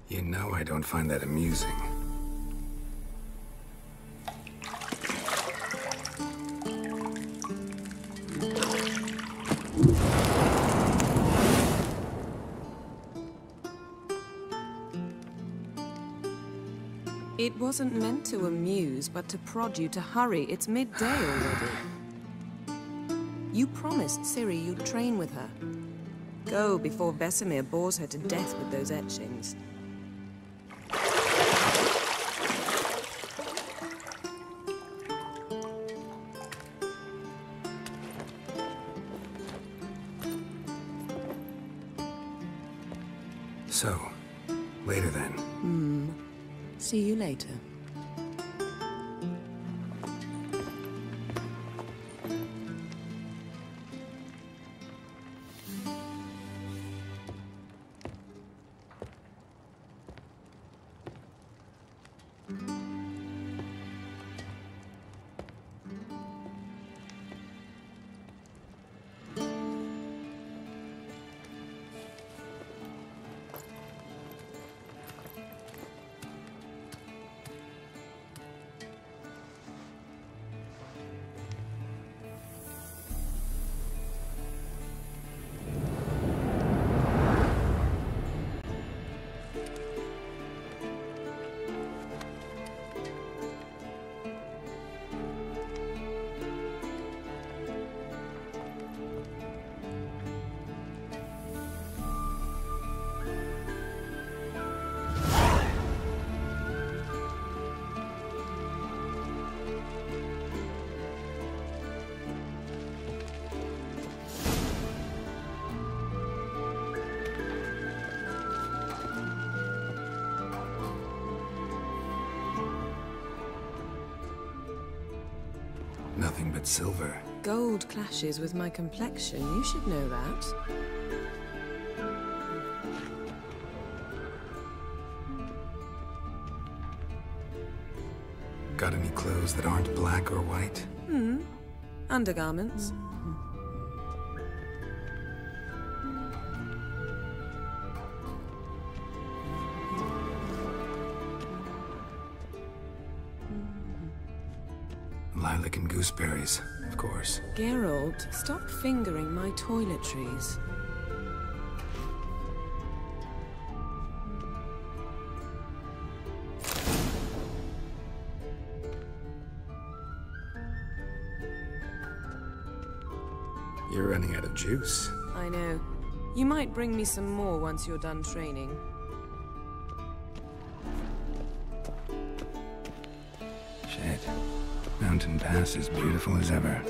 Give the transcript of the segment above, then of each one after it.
You know I don't find that amusing. It wasn't meant to amuse, but to prod you to hurry. It's midday already. You promised Ciri you'd train with her. Go before Vesemir bores her to death with those etchings. So, later then. See you later. Nothing but silver. Gold clashes with my complexion. You should know that. Got any clothes that aren't black or white? Undergarments. Lilac and gooseberries, of course. Geralt, stop fingering my toiletries. You're running out of juice. I know. You might bring me some more once you're done training. Shit. Mountain Pass is beautiful as ever.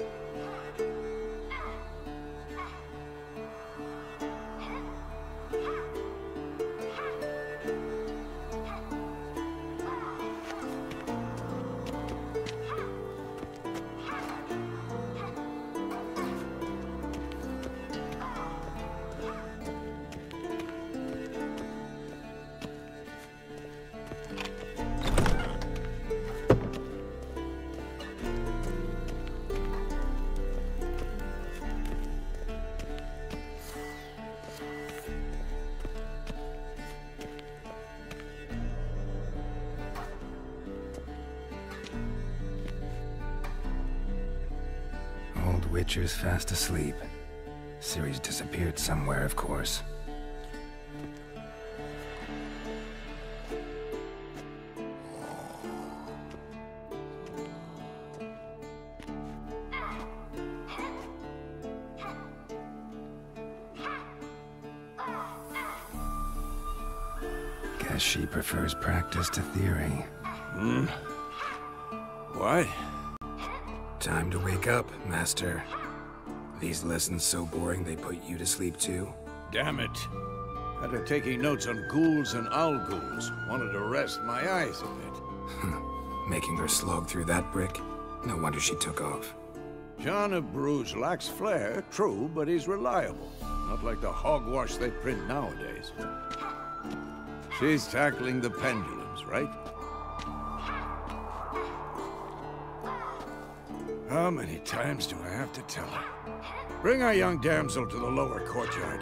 Witcher's fast asleep. Ciri's disappeared somewhere, of course. Guess she prefers practice to theory. Why? Time to wake up, Master. These lessons so boring they put you to sleep too? Damn it. Had her taking notes on ghouls and owl ghouls. Wanted to rest my eyes a bit. Making her slog through that brick? No wonder she took off. John of Bruges lacks flair, true, but he's reliable. Not like the hogwash they print nowadays. She's tackling the pendulums, right? How many times do I have to tell her? Bring our young damsel to the lower courtyard.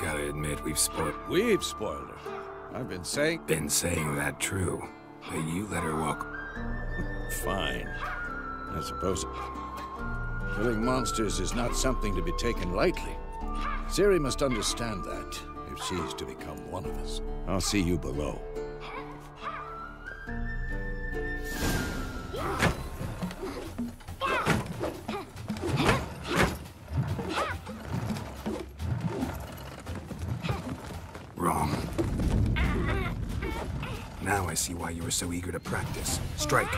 Gotta admit, we've spoiled her. I've been saying... Been saying that true. But you let her walk... Fine. I suppose... Killing monsters is not something to be taken lightly. Ciri must understand that, if she is to become one of us. I'll see you below. Wrong. Now I see why you were so eager to practice. Strike.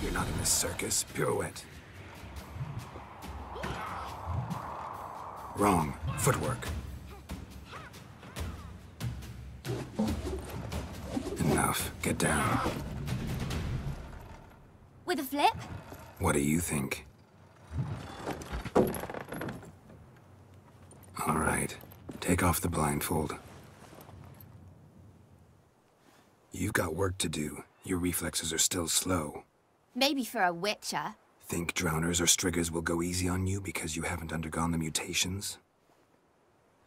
You're not in this circus. Pirouette. Wrong. Footwork. Enough. Get down. With a flip? What do you think? All right. Take off the blindfold. You've got work to do. Your reflexes are still slow. Maybe for a witcher. Think drowners or striggers will go easy on you because you haven't undergone the mutations?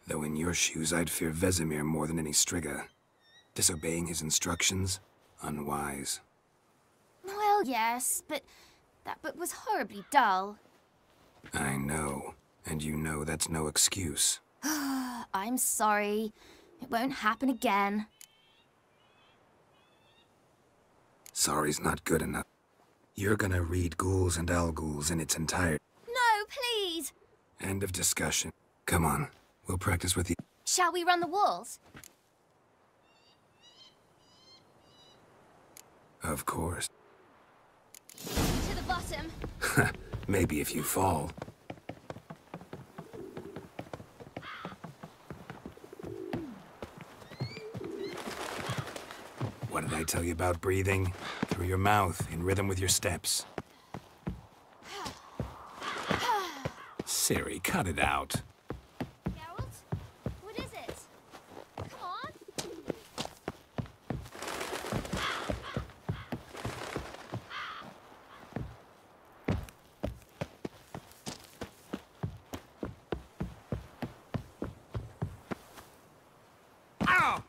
Though in your shoes, I'd fear Vesemir more than any strigger. Disobeying his instructions? Unwise. Well, yes, but that book was horribly dull. I know. And you know that's no excuse. I'm sorry. It won't happen again. Sorry's not good enough. You're gonna read Ghouls and Alghouls in its entirety. No, please! End of discussion. Come on. We'll practice with the... Shall we run the walls? Of course. To the bottom. Maybe if you fall. What did I tell you about breathing? Through your mouth, in rhythm with your steps. Ciri, cut it out. Geralt? What is it? Come on! Ow!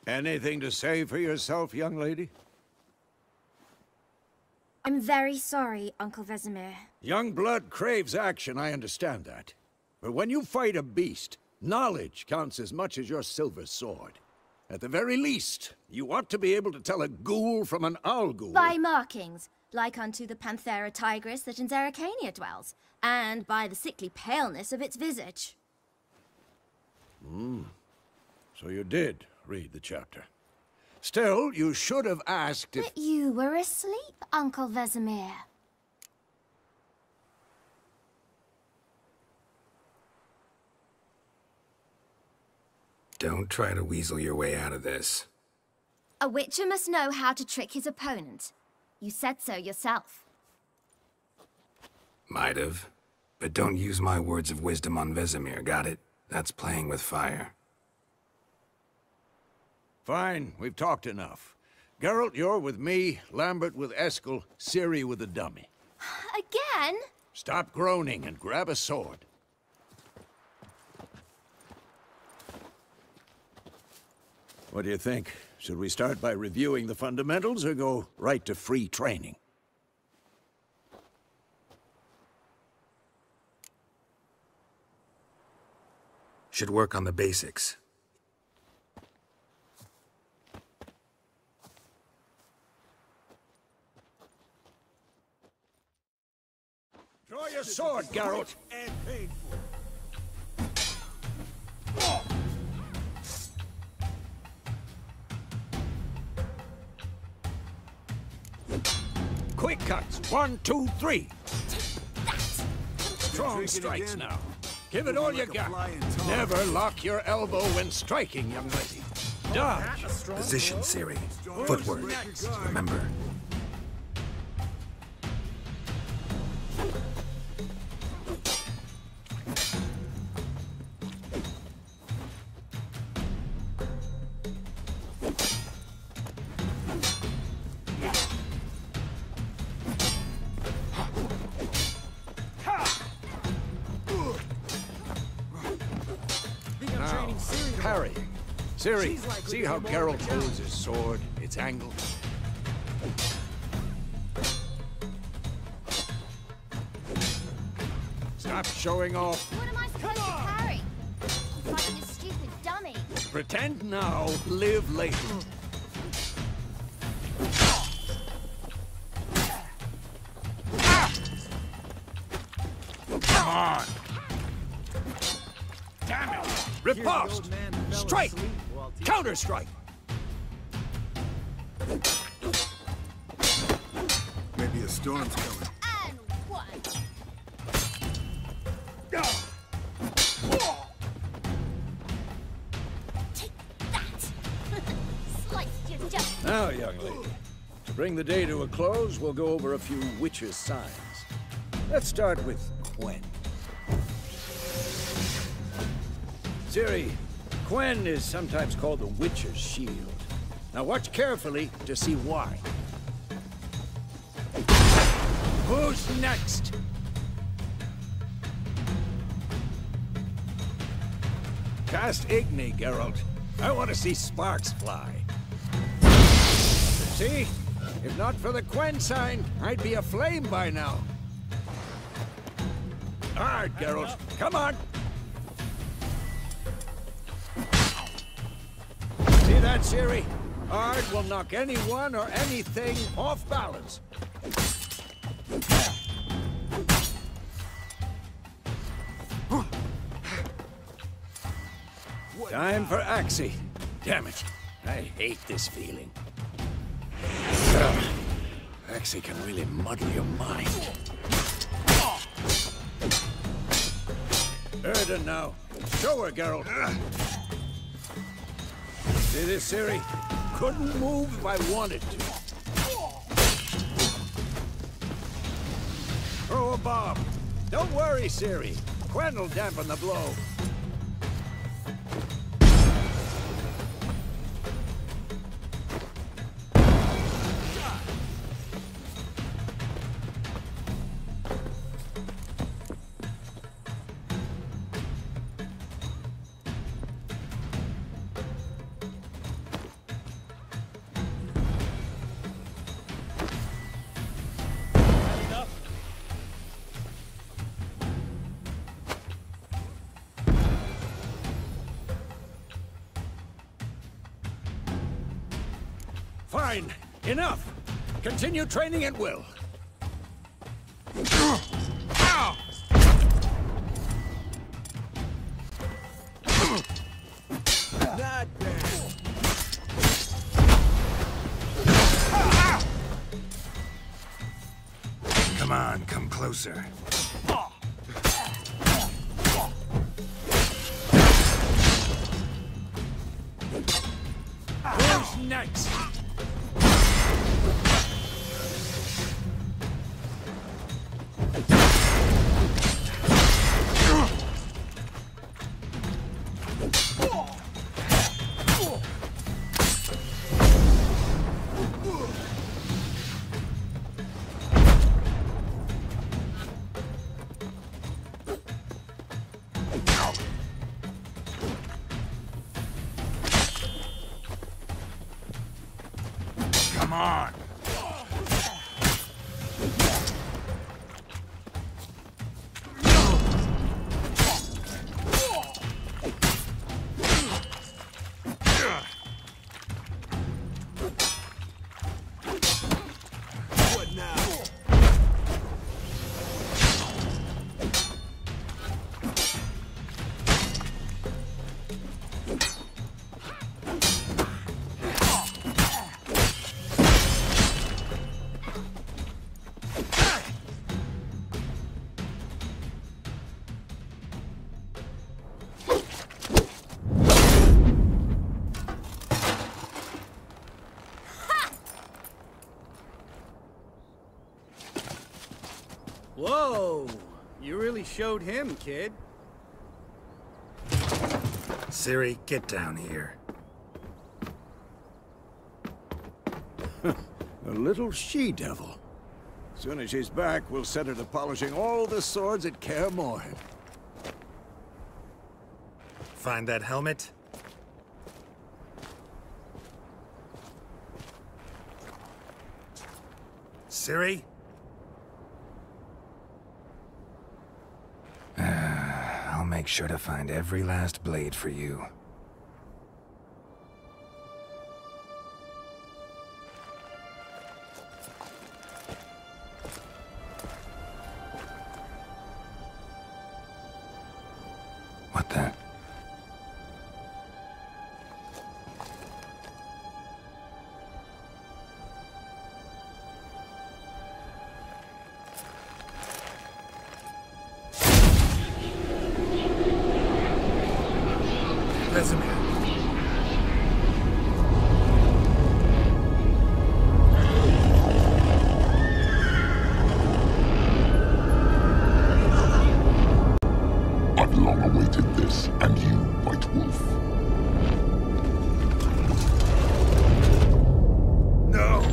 Anything to say for yourself, young lady? I'm very sorry, Uncle Vesemir. Young blood craves action, I understand that. But when you fight a beast, knowledge counts as much as your silver sword. At the very least, you ought to be able to tell a ghoul from an Alghoul. By markings, like unto the Panthera tigris that in Zerrikania dwells, and by the sickly paleness of its visage. So you did read the chapter. Still, you should have asked if... But you were asleep, Uncle Vesemir. Don't try to weasel your way out of this. A witcher must know how to trick his opponent. You said so yourself. Might have. But don't use my words of wisdom on Vesemir, got it? That's playing with fire. Fine, we've talked enough. Geralt, you're with me, Lambert with Eskel, Ciri with the dummy. Again? Stop groaning and grab a sword. What do you think? Should we start by reviewing the fundamentals or go right to free training? Should work on the basics. Draw your sword, Geralt. And painful. Quick cuts. 1, 2, 3. Strong Drink it strikes again? now. Give it all you Like a got. flying tar. Never lock your elbow when striking, young lady. Dodge. Position, Ciri. Footwork. Remember. Now, parry. Ciri, see how Geralt holds his sword, its angle? Stop showing off. What am I supposed to parry? I'm fighting a stupid dummy. Pretend now, live later. Come on! Damn it! Riposte! Strike! Counter-strike! Maybe a storm's coming. And one. Take that! Sliced you just. Now, young lady, to bring the day to a close, we'll go over a few witches' signs. Let's start with Quen. Ciri, Quen is sometimes called the Witcher's Shield. Now watch carefully to see why. Who's next? Cast Igni, Geralt. I want to see sparks fly. See? If not for the Quen sign, I'd be aflame by now. All right, Geralt. Come on. See that, Ciri? Ard will knock anyone or anything off balance. Time for Axii. Damn it. I hate this feeling. Axii can really muddle your mind. Erden now. Show her, Geralt. See this, Ciri? Couldn't move if I wanted to. Throw a bomb. Don't worry, Ciri. Quen will dampen the blow. Fine. Enough. Continue training at will. Not bad. Come on, come closer. Who's next? Whoa! You really showed him, kid. Ciri, get down here. A little she-devil. Soon as she's back, we'll set her to polishing all the swords at Kaer Morhen. Find that helmet? Ciri? I'll make sure to find every last blade for you. What the? Vesemir. I've long awaited this, and you, White Wolf. No!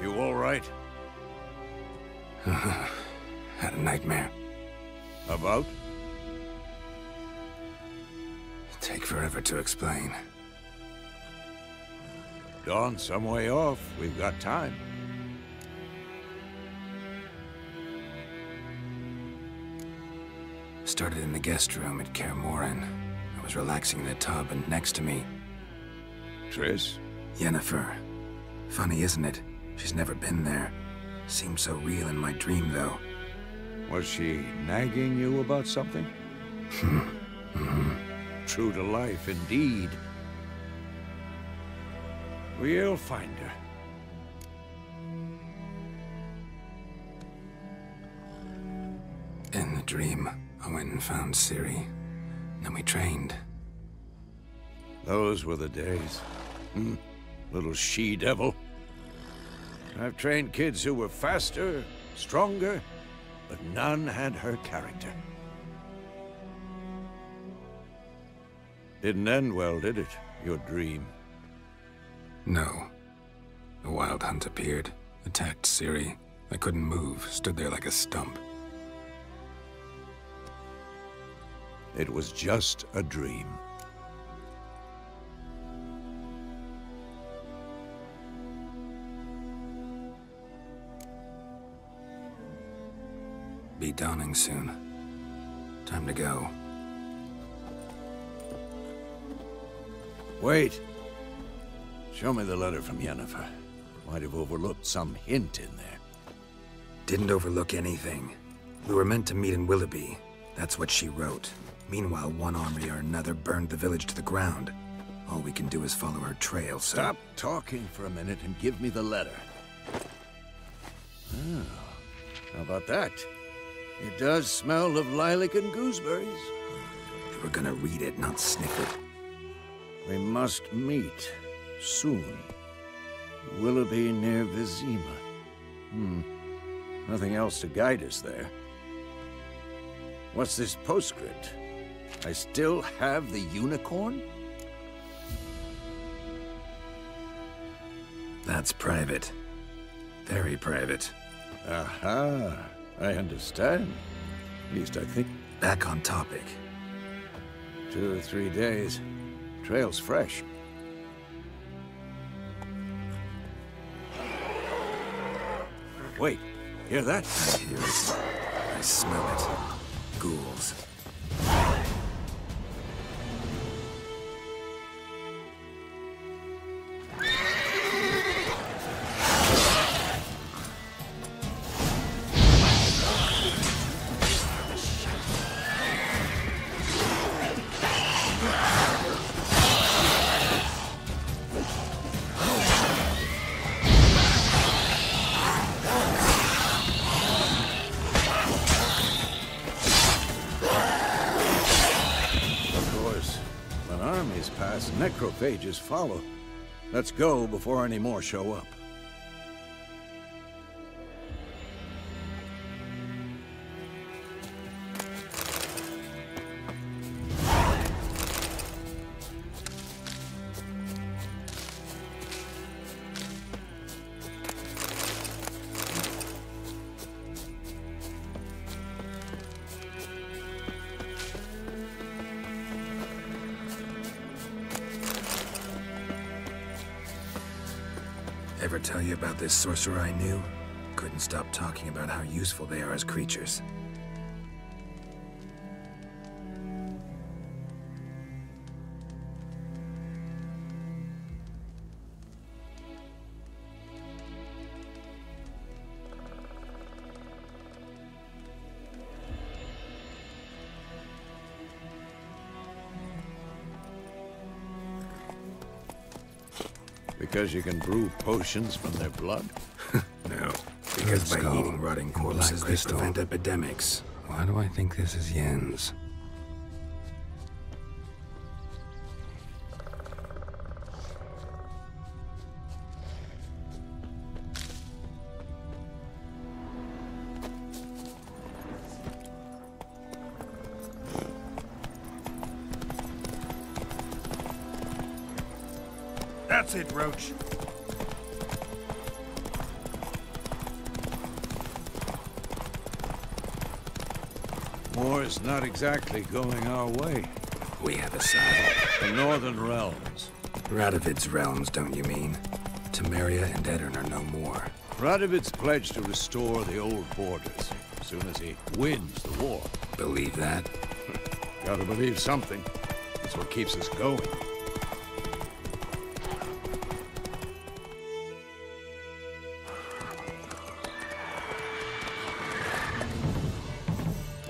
You all right? Had a nightmare. About? Take forever to explain. Dawn's some way off. We've got time. Started in the guest room at Kaer Morhen. I was relaxing in the tub, and next to me, Triss? Yennefer. Funny, isn't it? She's never been there. Seemed so real in my dream, though. Was she nagging you about something? True to life, indeed. We'll find her. In the dream, I went and found Ciri. Then we trained. Those were the days. Little she-devil. I've trained kids who were faster, stronger, but none had her character. Didn't end well, did it? Your dream? No. The Wild Hunt appeared, attacked Ciri. I couldn't move, stood there like a stump. It was just a dream. Be dawning soon. Time to go. Wait. Show me the letter from Yennefer. Might have overlooked some hint in there. Didn't overlook anything. We were meant to meet in Willoughby. That's what she wrote. Meanwhile, one army or another burned the village to the ground. All we can do is follow her trail, so... Stop talking for a minute and give me the letter. Oh, how about that? It does smell of lilac and gooseberries. You were gonna read it, not sniff it. We must meet soon. Willoughby near Vizima. Nothing else to guide us there. What's this postscript? I still have the unicorn? That's private. Very private. Aha, I understand. At least I think. Back on topic. 2 or 3 days. Trail's fresh. Wait, hear that? I hear it. I smell it. Ghouls. armies pass, necrophages follow. Let's go before any more show up. Ever tell you about this sorcerer I knew? Couldn't stop talking about how useful they are as creatures. Because you can brew potions from their blood? No, because by eating rotting corpses they prevent epidemics. Why do I think this is Yen's? That's it, Roach. War's not exactly going our way. We have a side. The Northern Realms. Radovid's realms, don't you mean? Temeria and Edirn are no more. Radovid's pledged to restore the old borders as soon as he wins the war. Believe that? Gotta believe something. It's what keeps us going.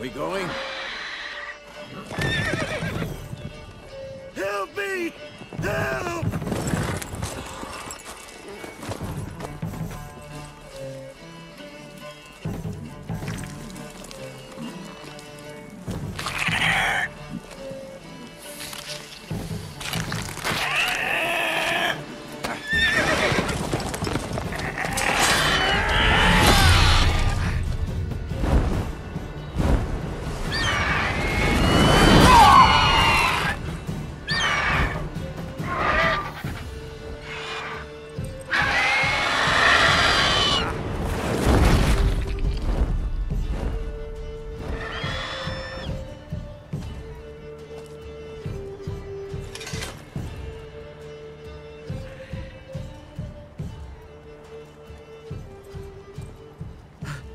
We going? Help me! Help!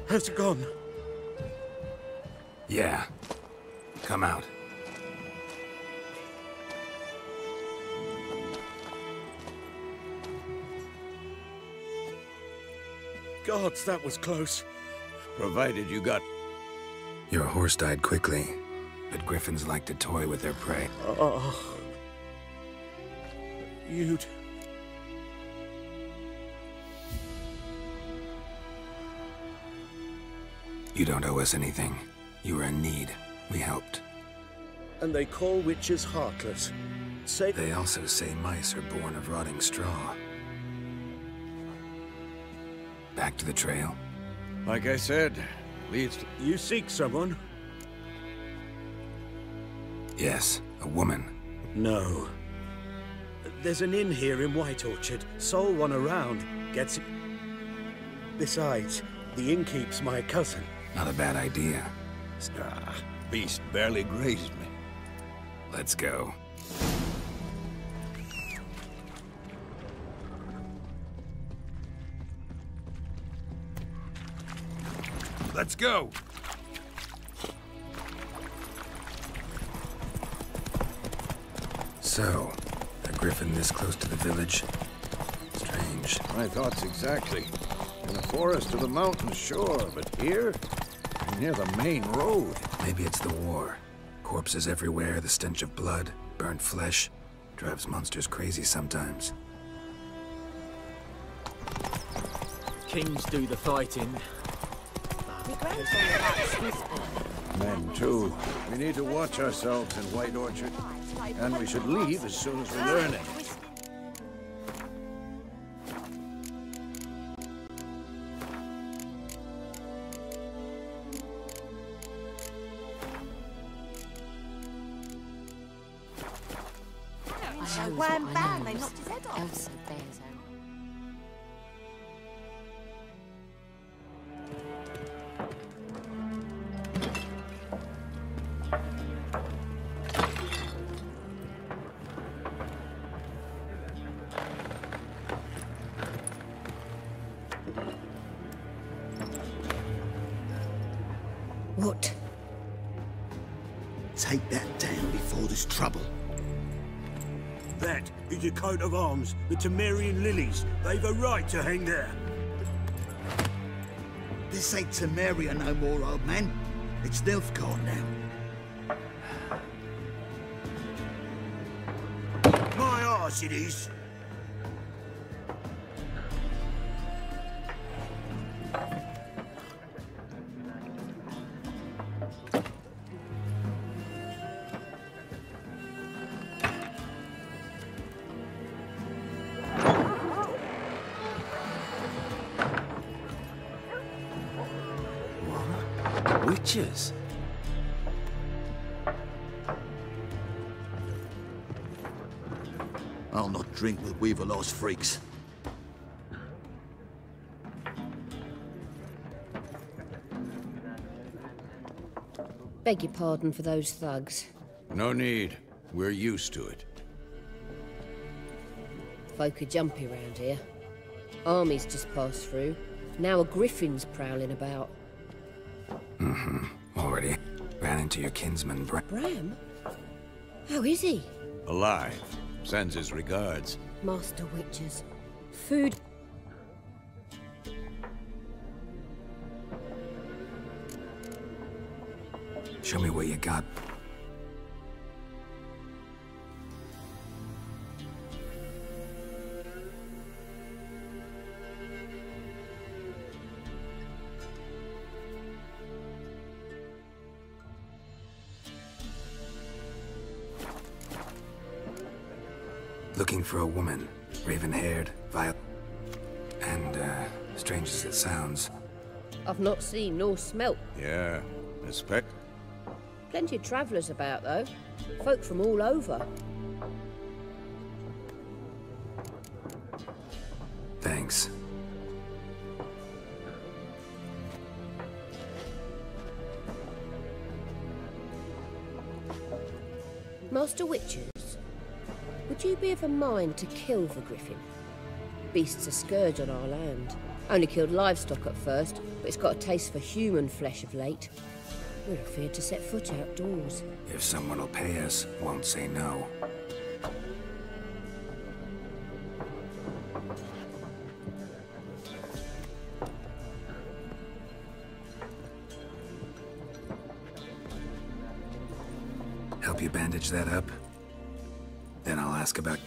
Has it gone? Yeah. Come out. Gods, that was close. Provided you got... Your horse died quickly, but griffins like to toy with their prey. Oh. You'd... You don't owe us anything. You were in need. We helped. And they call witches heartless. Say... They also say mice are born of rotting straw. Back to the trail? Like I said, leads to... You seek someone? Yes, a woman. No. There's an inn here in White Orchard. Sole one around. Gets it. Besides, the innkeep's my cousin. Not a bad idea. Beast barely grazed me. Let's go. Let's go! So, a griffin this close to the village? Strange. My thoughts exactly. In the forest or the mountain, sure, but here? Near the main road. Maybe it's the war. Corpses everywhere, the stench of blood, burnt flesh. Drives monsters crazy sometimes. Kings do the fighting. Men, too. We need to watch ourselves in White Orchard. And we should leave as soon as we learn it. One bang, they knocked his head off. Elsa bears out. What? Take that down before there's trouble. That is a coat of arms, the Temerian lilies. They've a right to hang there. This ain't Temeria no more, old man. It's Nilfgaard now. My arse it is. Witches? I'll not drink with Weaverlaw's freaks. Beg your pardon for those thugs. No need. We're used to it. Folk are jumpy round here. Armies just passed through. Now a griffin's prowling about. Already ran into your kinsman, Bram? How is he? Alive. Sends his regards. Master Witches. Food. Show me what you got. Looking for a woman. Raven-haired, violet. And, strange as it sounds, I've not seen nor smelt. Yeah. Respect. Plenty of travellers about, though. Folk from all over. thanks. Master Witches, would you be of a mind to kill the griffin? Beast's a scourge on our land. Only killed livestock at first, but it's got a taste for human flesh of late. We're afraid to set foot outdoors. If someone will pay us, won't say no. Help you bandage that up? Then I'll ask about...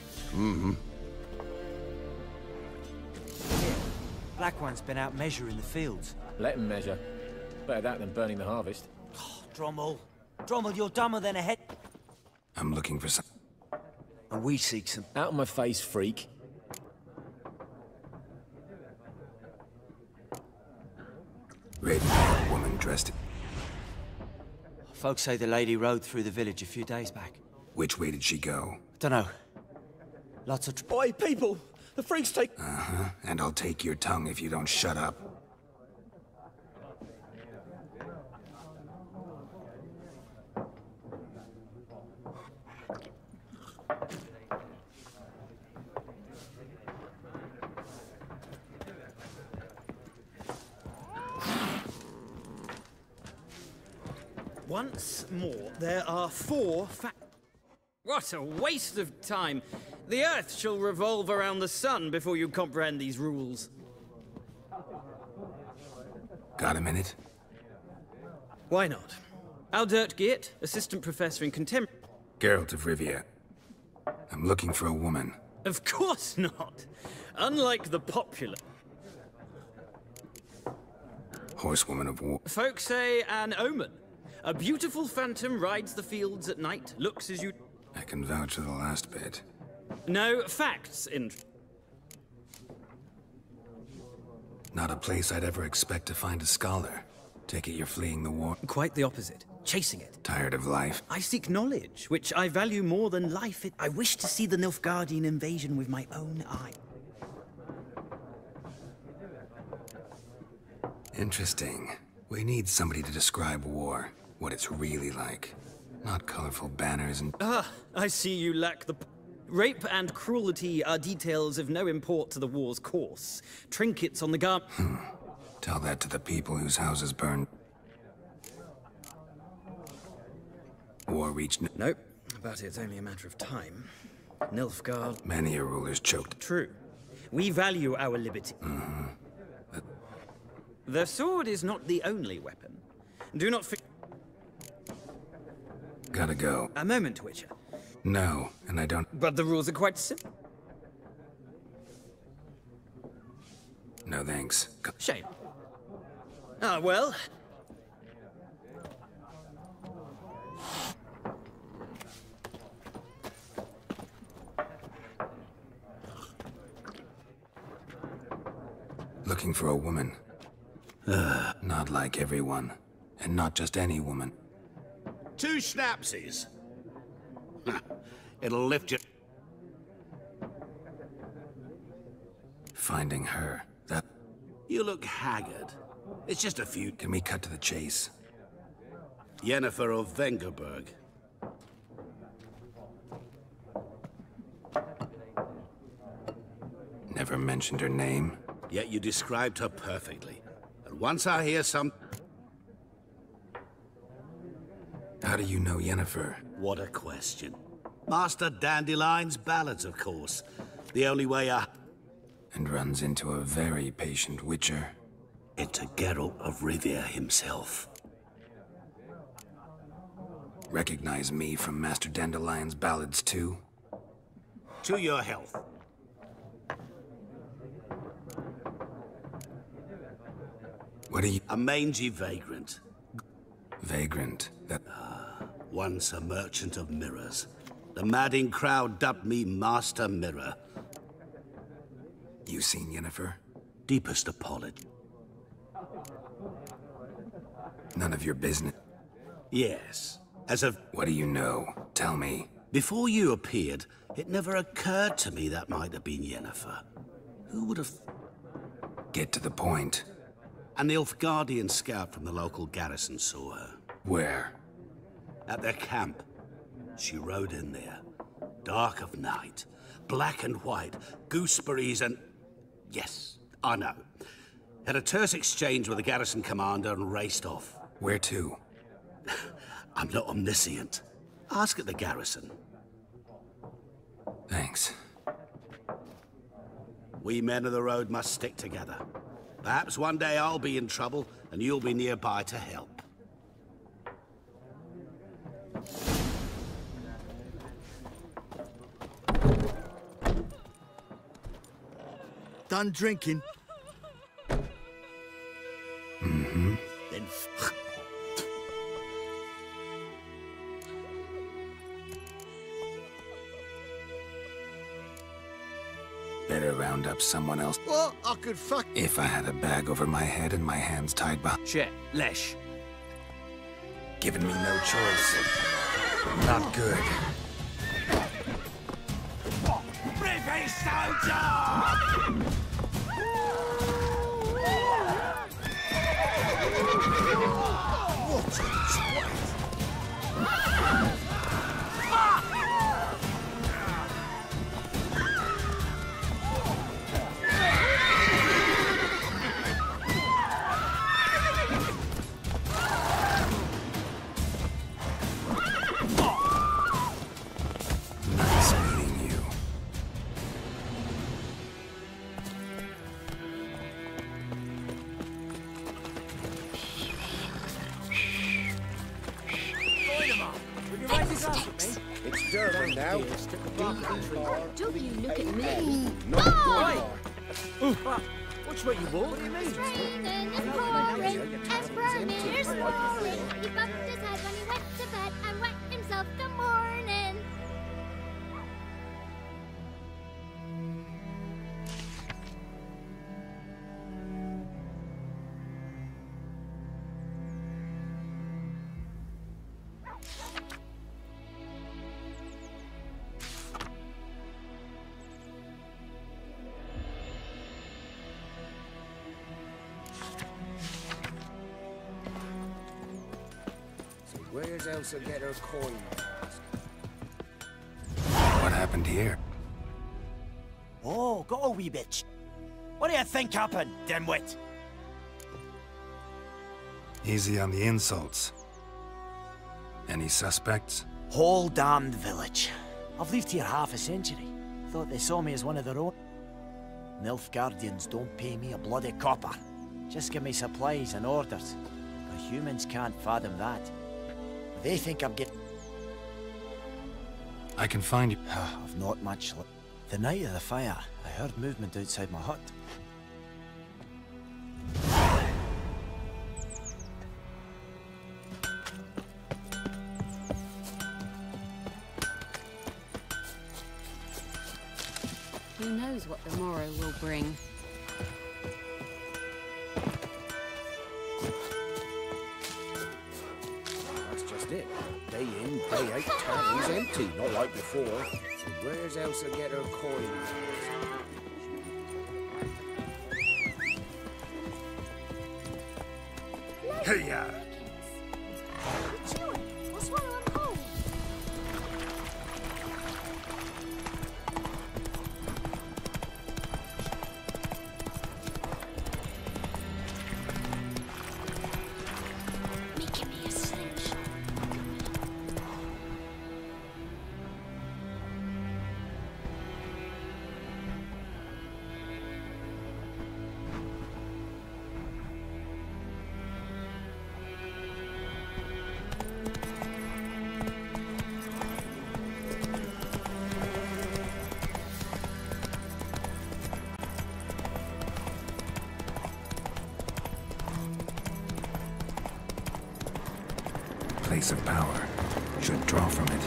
Black One's been out measuring the fields. Let him measure. Better that than burning the harvest. Oh, Drommel. Drommel, you're dumber than a head... I'm looking for some... And we seek some... Out of my face, freak. Red woman dressed... Folks say the lady rode through the village a few days back. Which way did she go? Dunno. Lots of... Oi, people! The freaks take... Uh-huh. And I'll take your tongue if you don't shut up. Once more, there are 4 What a waste of time! The Earth shall revolve around the sun before you comprehend these rules. Got a minute? Why not? Aldert Geert, Assistant Professor in Contemporary... Geralt of Rivia. I'm looking for a woman. Of course not! Unlike the popular... Horsewoman of war. Folks say an omen. A beautiful phantom rides the fields at night, looks as you... I can vouch for the last bit. No, facts in... Not a place I'd ever expect to find a scholar. Take it you're fleeing the war? Quite the opposite. Chasing it. Tired of life? I seek knowledge, which I value more than life. I wish to see the Nilfgaardian invasion with my own eye. Interesting. We need somebody to describe war, what it's really like. Not colorful banners and... Ah, I see you lack the... Rape and cruelty are details of no import to the war's course. Trinkets on the Tell that to the people whose houses burned. War reached... Nope, but it's only a matter of time. Nilfgaard... Many a ruler's choked. True. We value our liberty. The sword is not the only weapon. Do not Gotta go. A moment, Witcher. No, and I don't... But the rules are quite simple. No thanks. Shame. Ah, well... Looking for a woman. Not like everyone. And not just any woman. 2 schnapsies. It'll lift you. Finding her. That... You look haggard. It's just a few... Can we cut to the chase? Yennefer of Vengerberg. Never mentioned her name. Yet you described her perfectly. And once I hear some... How do you know Yennefer? What a question. Master Dandelion's ballads, of course. The only way I... And runs into a very patient witcher. Into Geralt of Rivia himself. Recognize me from Master Dandelion's ballads too? To your health. What are you... A mangy vagrant. Vagrant? That... Once a merchant of mirrors. The madding crowd dubbed me Master Mirror. You seen Yennefer? Deepest apology. None of your business. Yes. As of... What do you know? Tell me. Before you appeared, it never occurred to me that might have been Yennefer. Who would have... Get to the point. An Nilfgaardian scout from the local garrison saw her. Where? At their camp. She rode in there. Dark of night. Black and white. Gooseberries and... Yes, I know. Had a terse exchange with the garrison commander and raced off. Where to? I'm not omniscient. Ask at the garrison. Thanks. We men of the road must stick together. Perhaps one day I'll be in trouble and you'll be nearby to help. Done drinking? Mm-hmm. Then Better round up someone else. What? I could fuck... If I had a bag over my head and my hands tied behind... Shit, Lesh. Given me no choice. Not good. Brave soldier! What a twat! Nice meeting you. It's Durban now. Do you look at me? Not Oh! What's what you want? What do you mean? It's raining, it's pouring, and Vermeer's snoring. He bumped his head when he went to bed and wet himself the morning. Where's Elsa get her coin? What happened here? Oh, got a wee bitch. What do you think happened, dimwit? Easy on the insults. Any suspects? Whole damned village. I've lived here half a century. Thought they saw me as one of their own. Nilfgaardians don't pay me a bloody copper. Just give me supplies and orders. But humans can't fathom that. They think I'm getting... I can find you. I've not much luck. The night of the fire, I heard movement outside my hut. Who knows what the morrow will bring? It. Day in, day out, tavern's empty, not like before. So where's Elsa get her coin? Hey-ya! We'll swallow him whole. Making me a slingshot. Place of power. Should draw from it.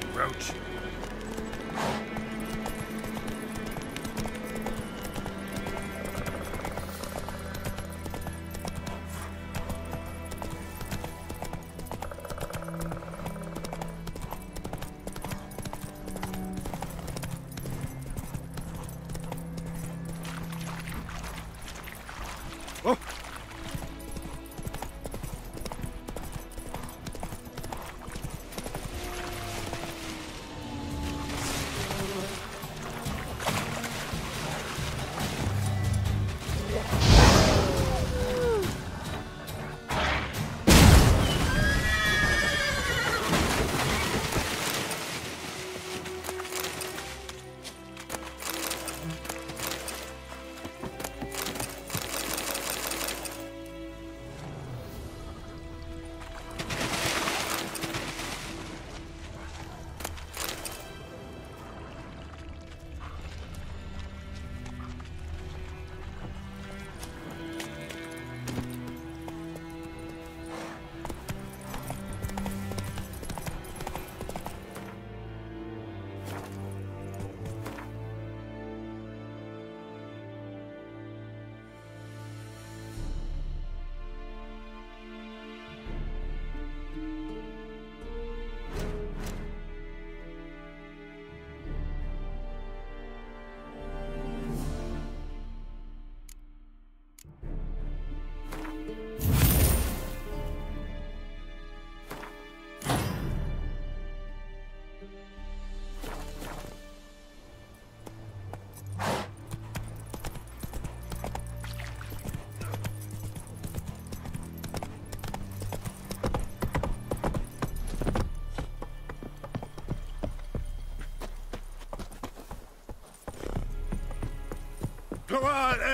on, Roach.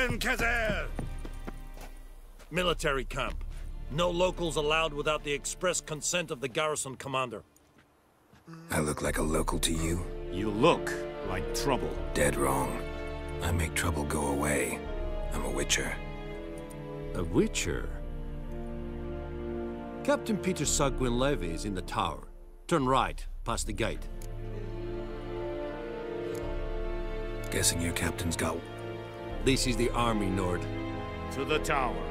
and Kazer! Military camp. No locals allowed without the express consent of the garrison commander. I look like a local to you? You look like trouble. Dead wrong. I make trouble go away. I'm a witcher. A witcher? Captain Peter Sagwin Levy is in the tower. Turn right, past the gate. Guessing your captain's got... This is the army, Nord. To the tower.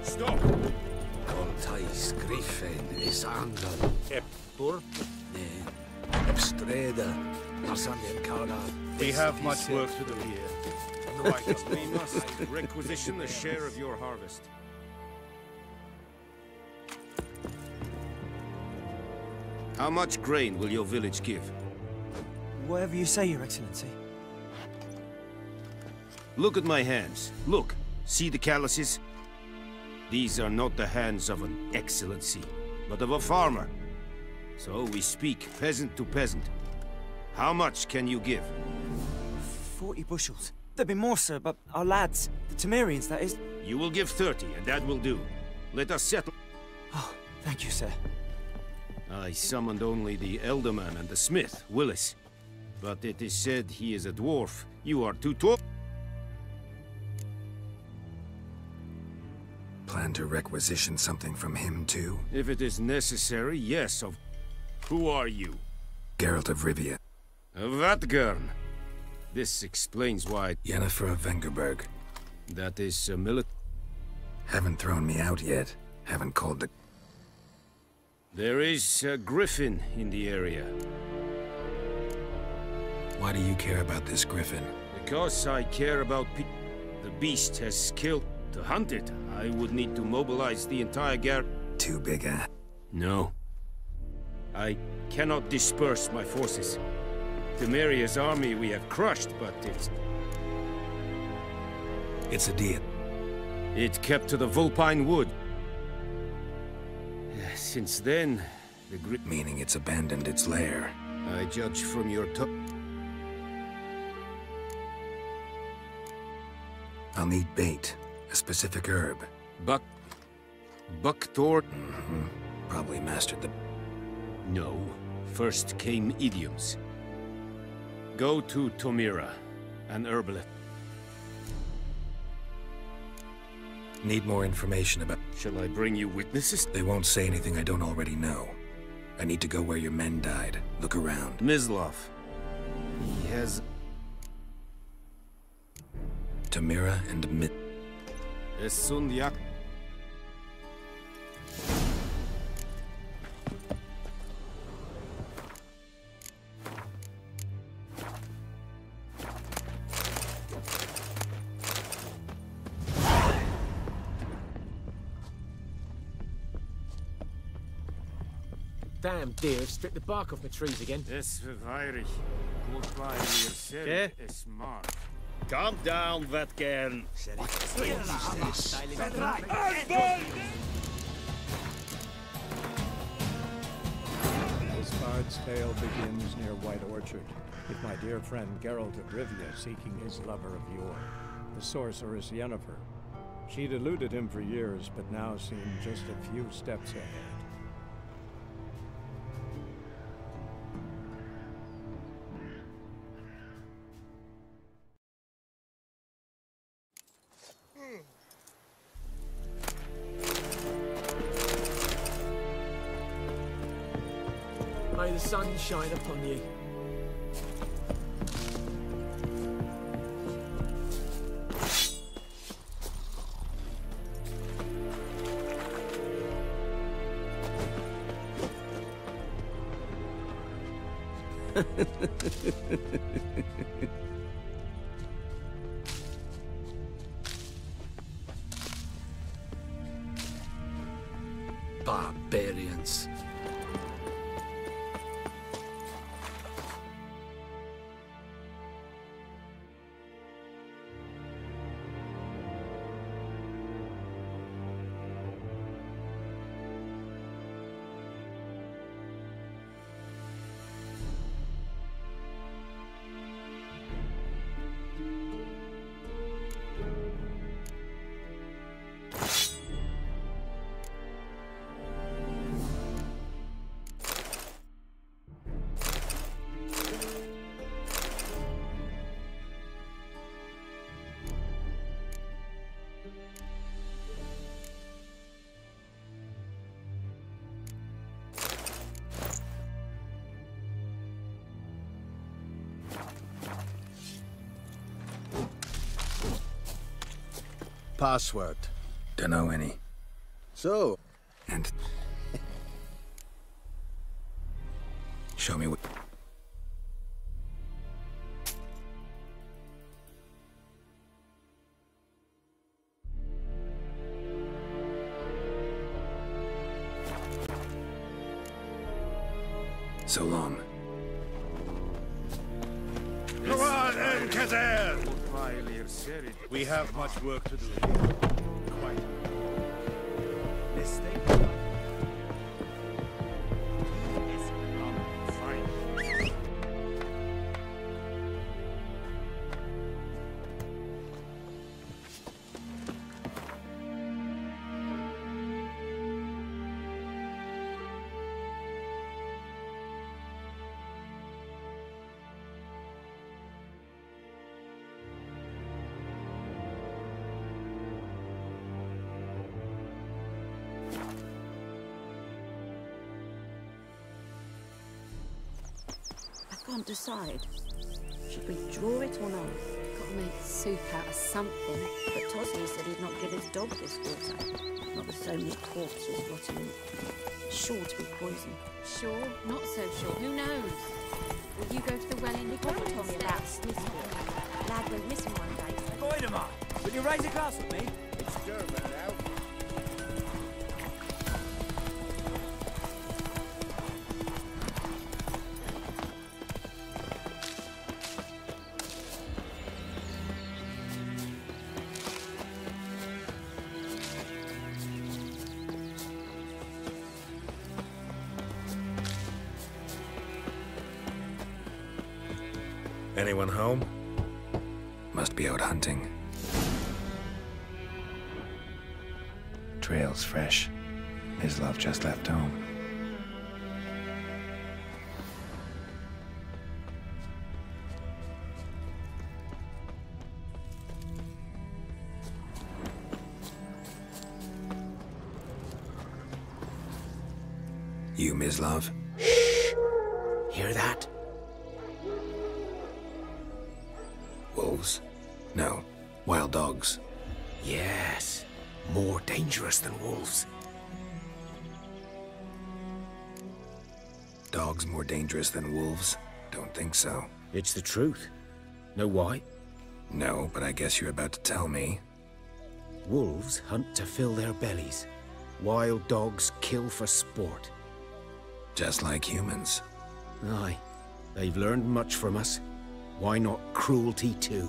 Stop! Contais Griffin is Angle. Eptur? Epstreda. We have much work to do here. Otherwise, we must requisition the share of your harvest. How much grain will your village give? Whatever you say, Your Excellency. Look at my hands. Look. See the calluses? These are not the hands of an excellency, but of a farmer. So we speak peasant to peasant. How much can you give? 40 bushels. There'd be more, sir, but our lads, the Temerians, that is... You will give 30, and that will do. Let us settle. Oh, thank you, sir. I summoned only the Elderman and the smith, Willis. But it is said he is a dwarf. You are too tall. Plan to requisition something from him, too? If it is necessary, yes. Who are you? Geralt of Rivia. Of Vatgern. This explains why... Yennefer of Vengerberg. That is a military... Haven't thrown me out yet. Haven't called the... There is a griffin in the area. Why do you care about this griffin? Because I care about the beast has killed. To hunt it, I would need to mobilize the entire Too big, eh? No. I cannot disperse my forces. Temeria's army we have crushed, but it's a deal. It kept to the Vulpine Wood. Since then, the meaning it's abandoned its lair. I judge from your I'll need bait. A specific herb. Buckthorn? Mm-hmm. Probably mastered the... No. First came idioms. Go to Tomira, an herbalist. Need more information about... Shall I bring you witnesses? They won't say anything I don't already know. I need to go where your men died. Look around. Mislav. He has... Tamira and Esundiak. Damn deer have stripped the bark off my trees again. Calm down, Vetgern. This bard's tale begins near White Orchard, with my dear friend Geralt of Rivia seeking his lover of yore, the sorceress Yennefer. She'd eluded him for years, but now seemed just a few steps ahead. May the sun shine upon you. Barbarians. Password. Dunno any. So. And... show me what... So long. Come on, Enkazer! We have much work to do here. Quite. I can't decide. Should we draw it or not? Gotta make soup out of something. But Tosley said he'd not give his dog this water. Not with so many corpses rotting in it. Sure to be poison. Sure, not so sure. Who knows? Will you go to the well in Told me about Smithfield. Lad went missing one day. Goidemar, will you raise a glass with me? It's German now. Anyone home? Must be out hunting. Trail's fresh. Mislav just left home. You, Mislav? Shh! Hear that? Wolves? No. Wild dogs. Yes. More dangerous than wolves. Dogs more dangerous than wolves? Don't think so. It's the truth. Know why? No, but I guess you're about to tell me. Wolves hunt to fill their bellies. Wild dogs kill for sport. Just like humans. Aye. They've learned much from us. Why not cruelty too?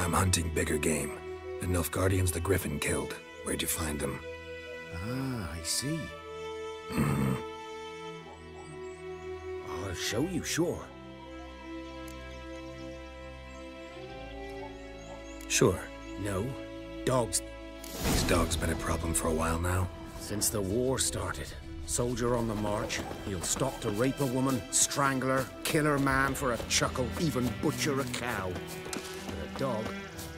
I'm hunting bigger game. The Nilfgaardians the Griffin killed. Where'd you find them? Ah, I see. Mm-hmm. I'll show you, sure. Sure. No. Dogs. These dogs been a problem for a while now? Since the war started. Soldier on the march. He'll stop to rape a woman, strangle her, kill her man for a chuckle, even butcher a cow. But a dog,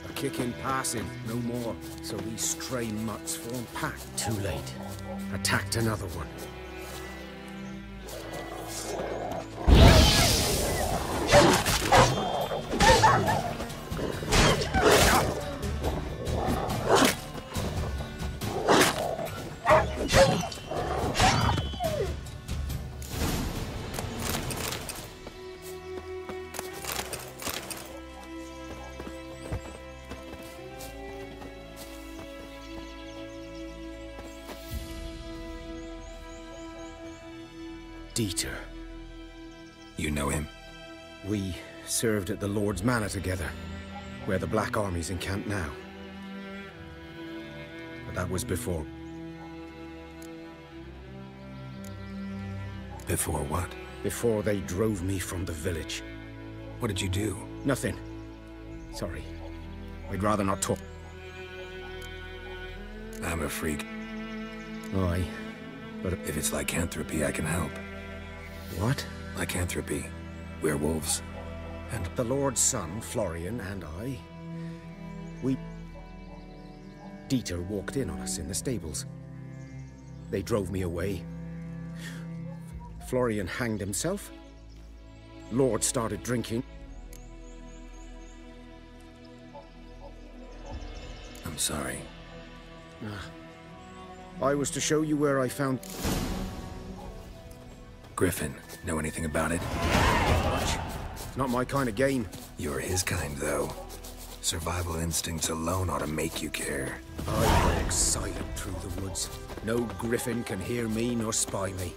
a kick in passing, no more. So these stray mutts form pack. Too late. Attacked another one. Dieter. You know him? We served at the Lord's Manor together, where the Black Army's encamped now. But that was before. Before what? Before they drove me from the village. What did you do? Nothing. Sorry. I'd rather not talk. I'm a freak. Aye, but if it's lycanthropy, I can help. What? Lycanthropy. Werewolves. And the Lord's son, Florian, and I... Dieter walked in on us in the stables. They drove me away. Florian hanged himself. Lord started drinking. I'm sorry. I was to show you where I found... Griffin. Know anything about it? Much. Not my kind of game. You're his kind, though. Survival instincts alone ought to make you care. I walk silent through the woods. No Griffin can hear me nor spy me.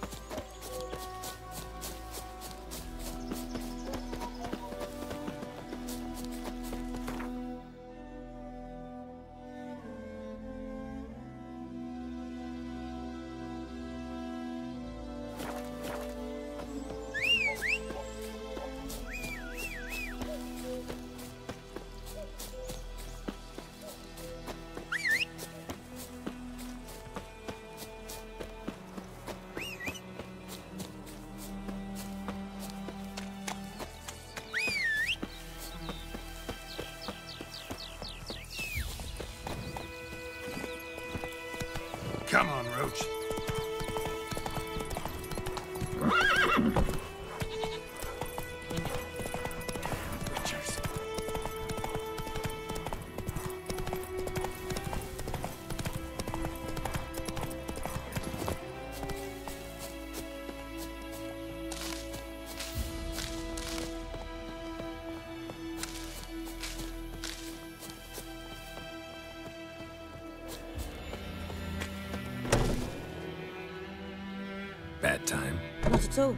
Come on, Roach. Richards. Bad time? Not at all.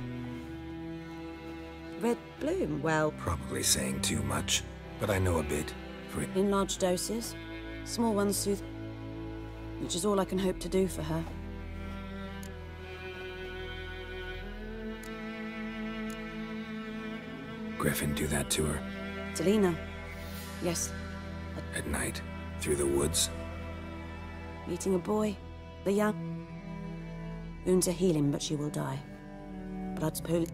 Red Bloom, well... Probably saying too much, but I know a bit. In large doses. Small ones soothe, which is all I can hope to do for her. Griffin do that to her? Selena. Yes. At night? Through the woods? Meeting a boy. The young. Wounds are healing, but she will die. Blood's pooling.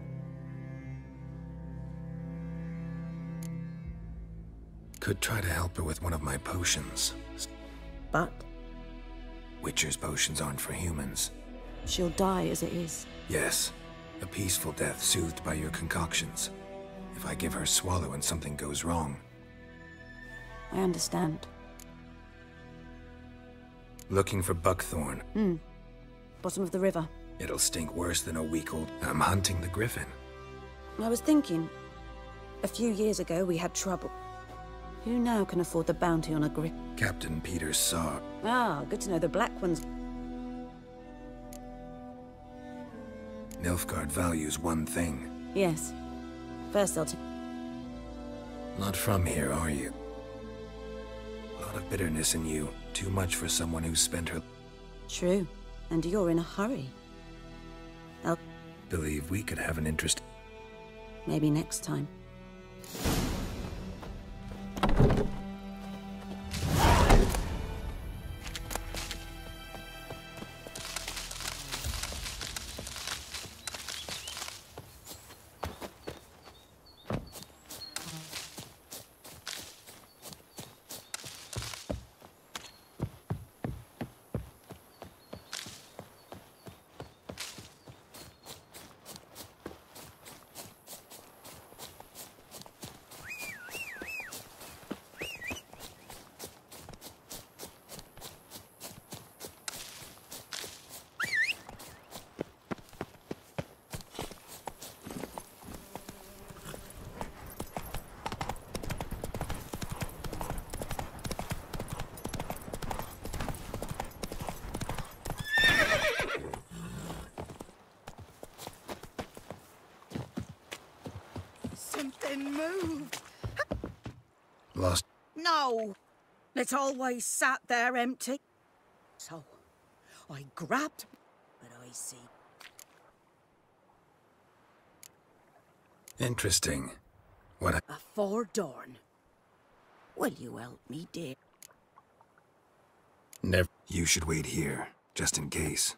Could try to help her with one of my potions. But? Witcher's potions aren't for humans. She'll die as it is. Yes. A peaceful death soothed by your concoctions. If I give her swallow and something goes wrong. I understand. Looking for buckthorn. Bottom of the river. It'll stink worse than a week-old. I'm hunting the griffin. I was thinking, a few years ago we had trouble. Who now can afford the bounty on a griffin? Captain Peters saw. Ah, good to know the black ones. Nilfgaard values one thing. Yes. First I'll Not from here, are you? A lot of bitterness in you. Too much for someone who spent her... True. And you're in a hurry. I'll... Believe we could have an interest... Maybe next time. Something moved. Lost. No. It always sat there empty. So, I grabbed, but I see. Interesting. What A Fordorn. Will you help me, dear? Never. You should wait here, just in case.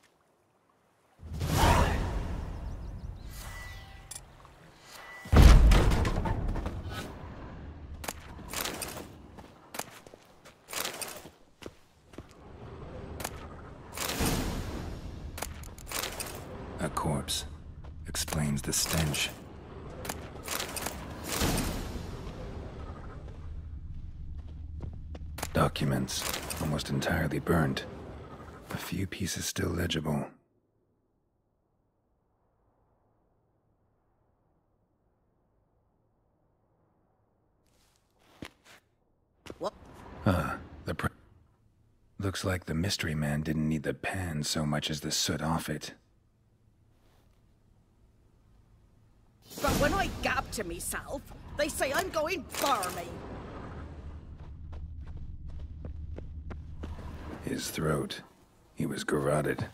A corpse. Explains the stench. Documents, almost entirely burnt. A few pieces still legible. What? Looks like the mystery man didn't need the pan so much as the soot off it. But when I gab to myself, they say I'm going barmy. His throat. He was garroted.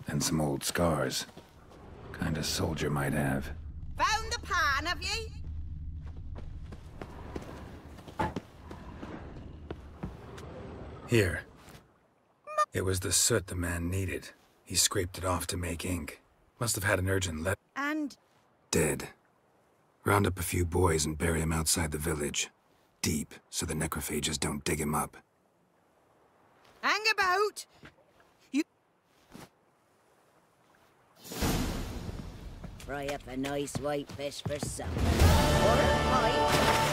And some old scars. Kind of soldier might have. Found the pan, have ye? Here. It was the soot the man needed. He scraped it off to make ink. Must have had an urgent letter. And? Dead. Round up a few boys and bury him outside the village. Deep, so the necrophages don't dig him up. Hang about! You... Fry up a nice white fish for supper. Or a pie.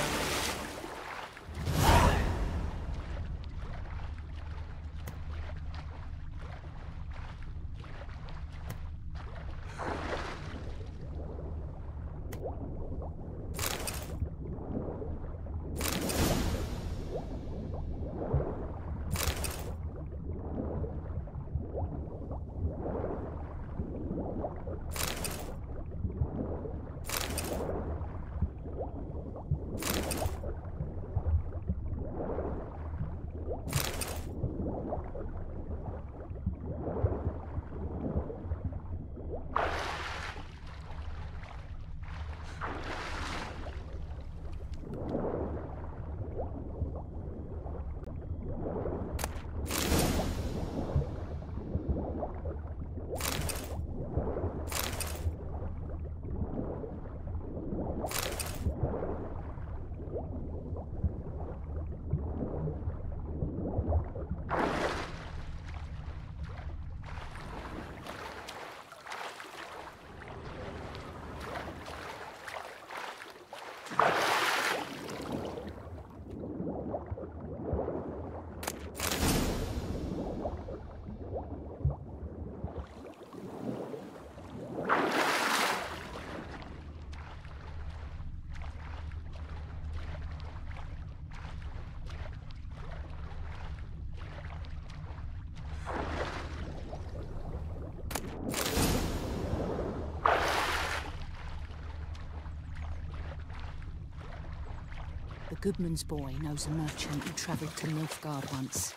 The Goodman's boy knows a merchant who travelled to Nilfgaard once.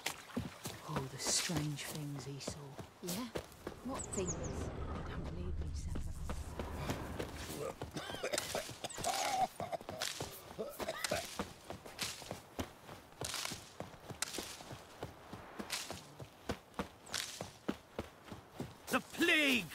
Oh, the strange things he saw. Yeah? What things? Don't leave me separate. The plague!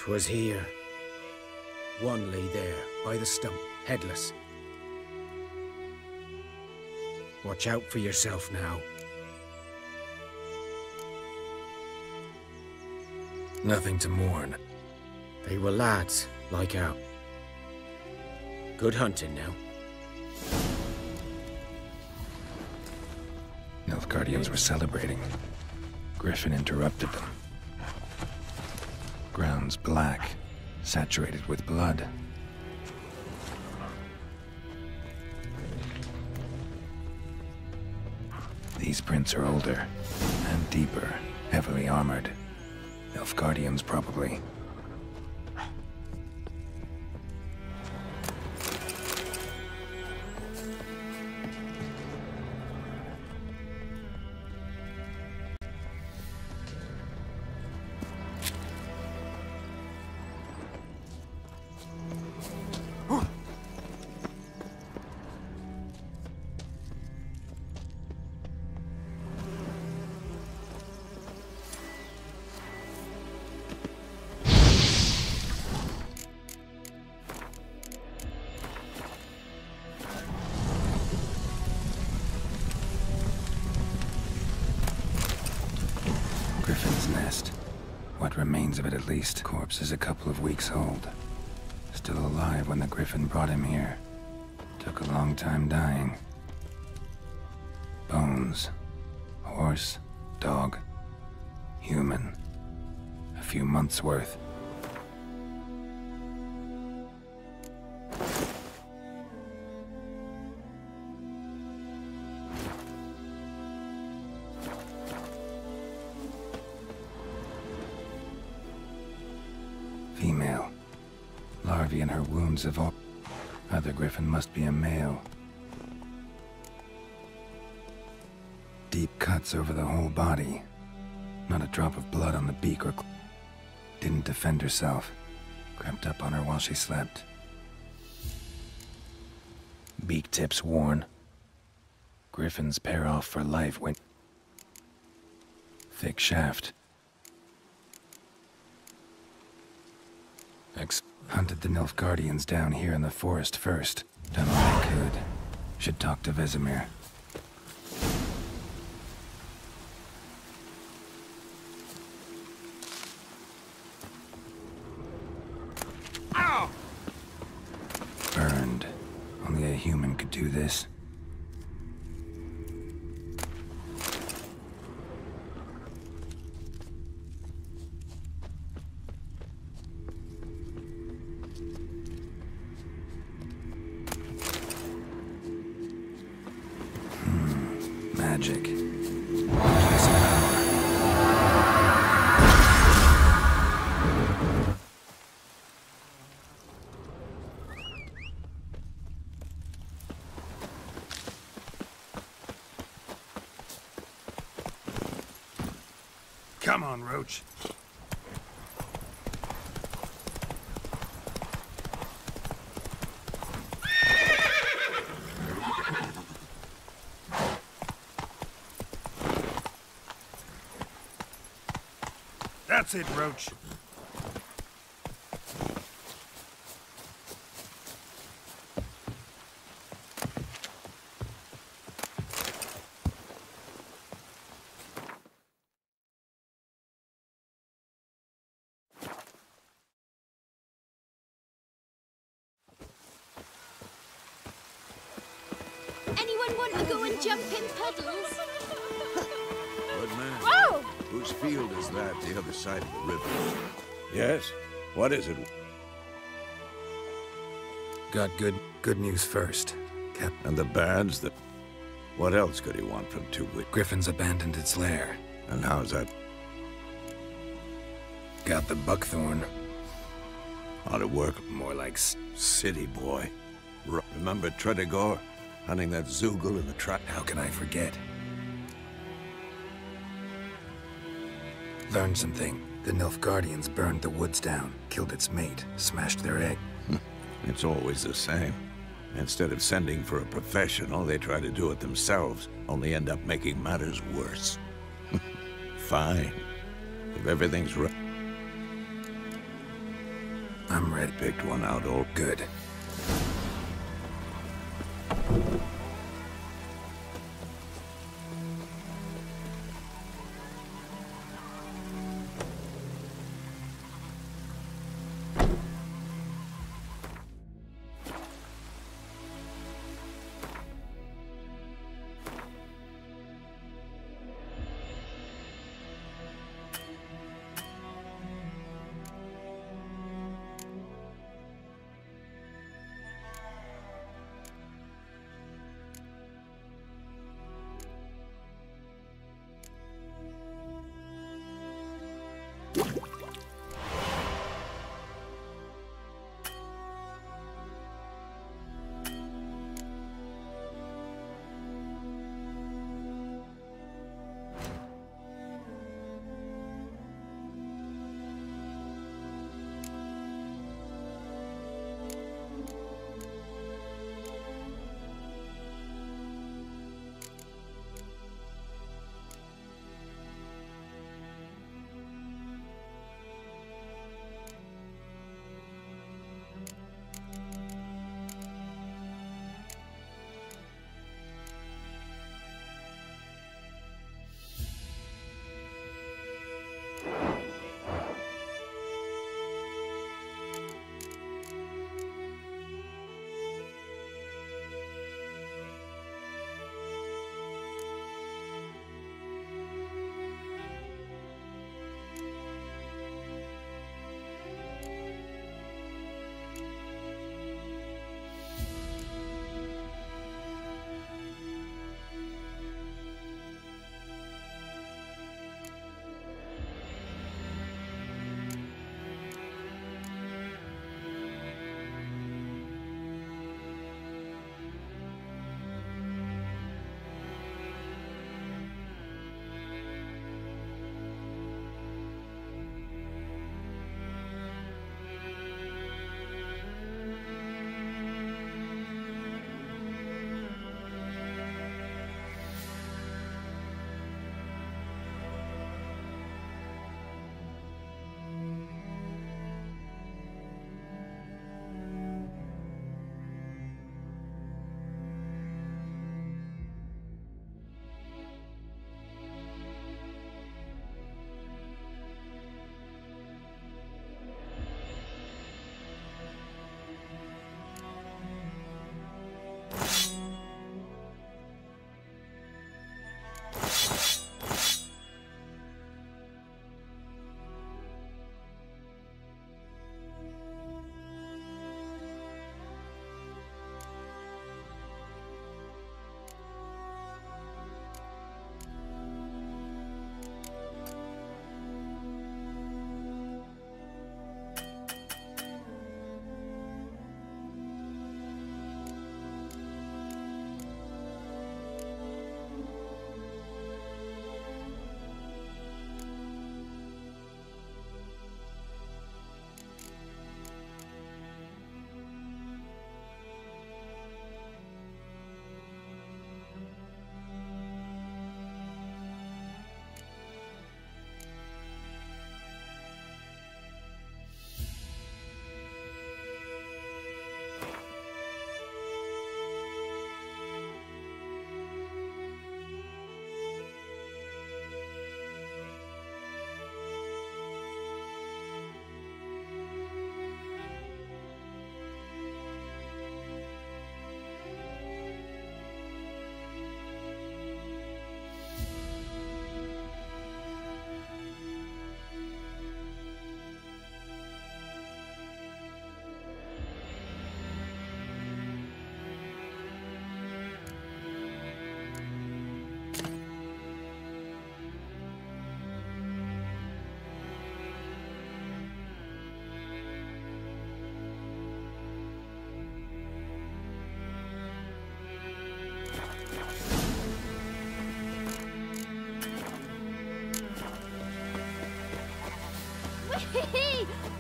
Was here. One lay there, by the stump, headless. Watch out for yourself now. Nothing to mourn. They were lads, like out. Good hunting now. Nilfgaardians were celebrating. Griffin interrupted them. Grounds black, saturated with blood. These prints are older and deeper, heavily armored. Nilfgaardians, probably. Griffin's nest. What remains of it, at least. Corpse is a couple of weeks old. Still alive when the Griffin brought him here. Took a long time dying. Bones. Horse. Dog. Human. A few months' worth. Female. Larvae in her wounds have all... Other Griffin must be a male. Deep cuts over the whole body. Not a drop of blood on the beak or... Didn't defend herself. Crept up on her while she slept. Beak tips worn. Griffins pair off for life when... Thick shaft. Hunted the Nilfgaardians down here in the forest first. Done all I could. Should talk to Vesemir. Ow! Burned. Only a human could do this. Magic. Place of power. Come on, Roach. That's it, Roach. anyone want to go and jump in puddles? Good man. Whoa! Whose field is that, the other side of the river? Yes? What is it? Got good news first. Cap. And the bad's that... What else could he want from Two Witches? Griffin's abandoned its lair. And how's that? Got the buckthorn. Ought to work. More like city boy. Remember Tredegor? Hunting that Zoogle in the trap? How can I forget? Learned something. The Nilfgaardians burned the woods down, killed its mate, smashed their egg. It's always the same. Instead of sending for a professional, they try to do it themselves, only end up making matters worse. Fine. If everything's right... I'm ready. Picked one out all good.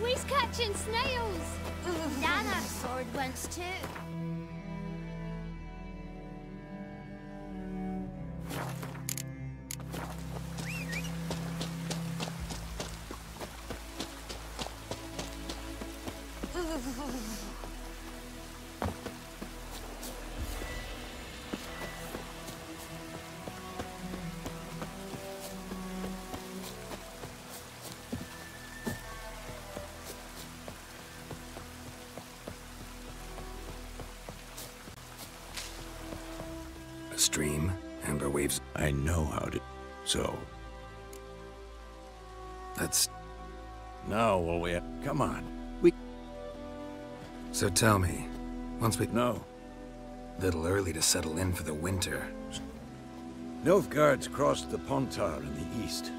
We's catching snails. Dan had a sword once too. A stream, amber waves. I know how to... So... That's... Now, will we... Come on. So tell me, once we... No. Little early to settle in for the winter. Nilfgaard's crossed the Pontar in the east.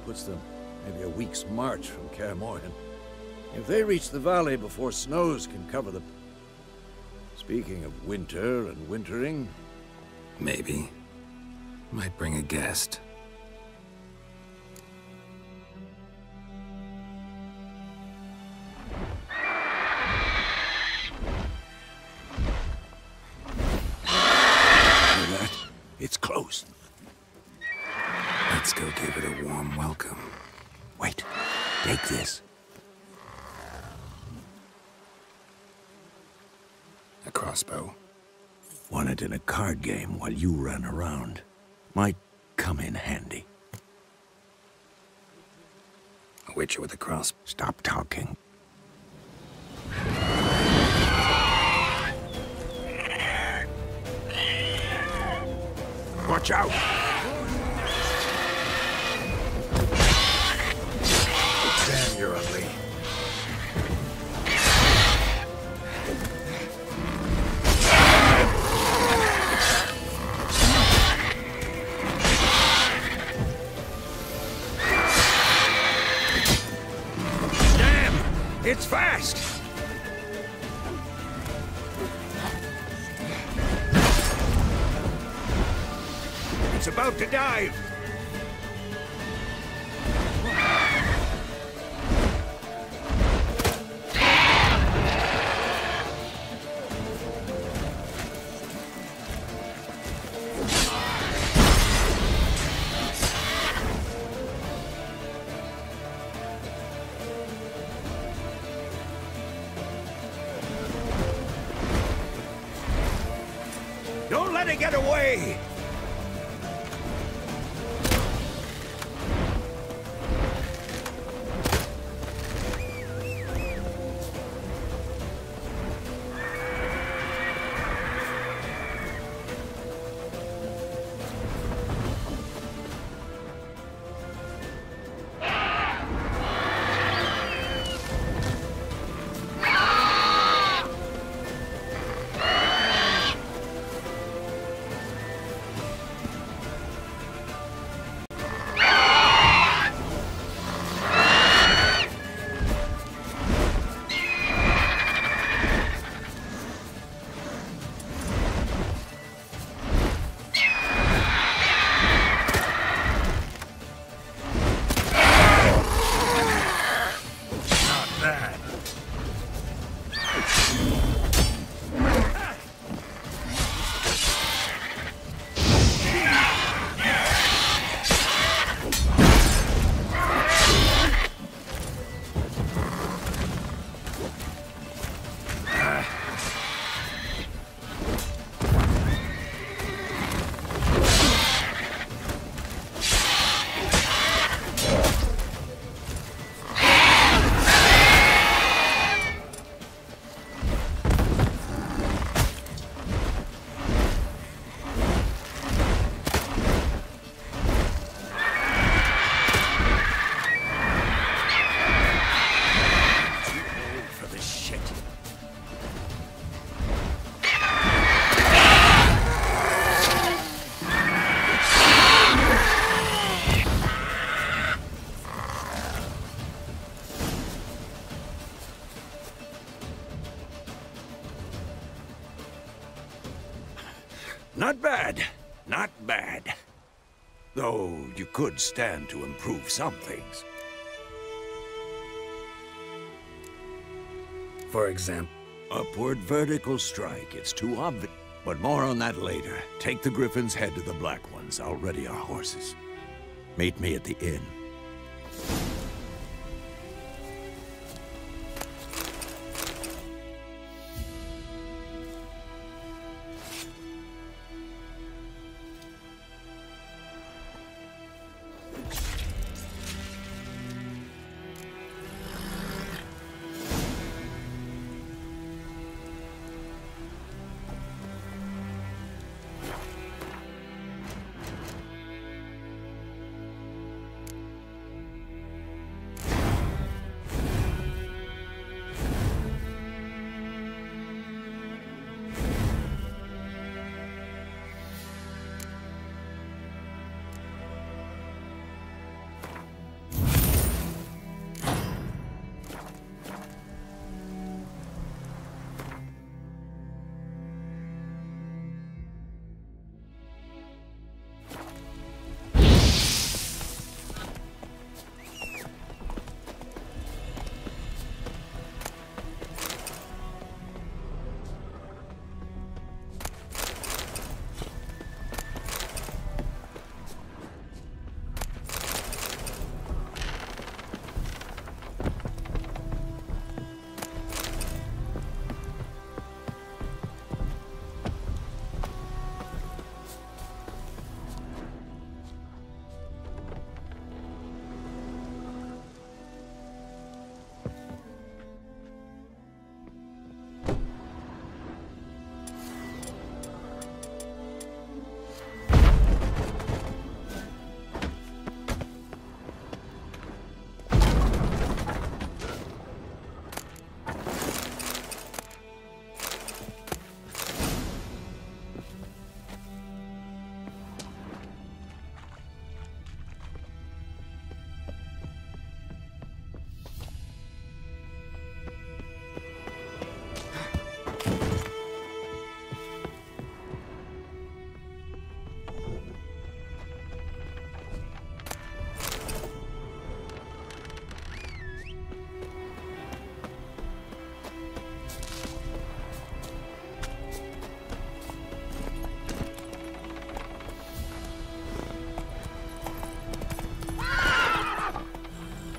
Puts them maybe a week's march from Kaer Morhen. If they reach the valley before snows can cover the... Speaking of winter and wintering... Maybe. Might bring a guest. It's close. Let's go give it a warm welcome. Wait, take this. A crossbow. Won it in a card game while you ran around. Might come in handy. A witcher with a crossbow. Stop talking. Watch out! Damn, you're ugly. Damn! It's fast! It's about to dive! Don't let it get away! Not bad. Not bad. Though you could stand to improve some things. For example? Upward vertical strike. It's too obvious. But more on that later. Take the Griffin's head to the Black Ones. I'll ready our horses. Meet me at the inn.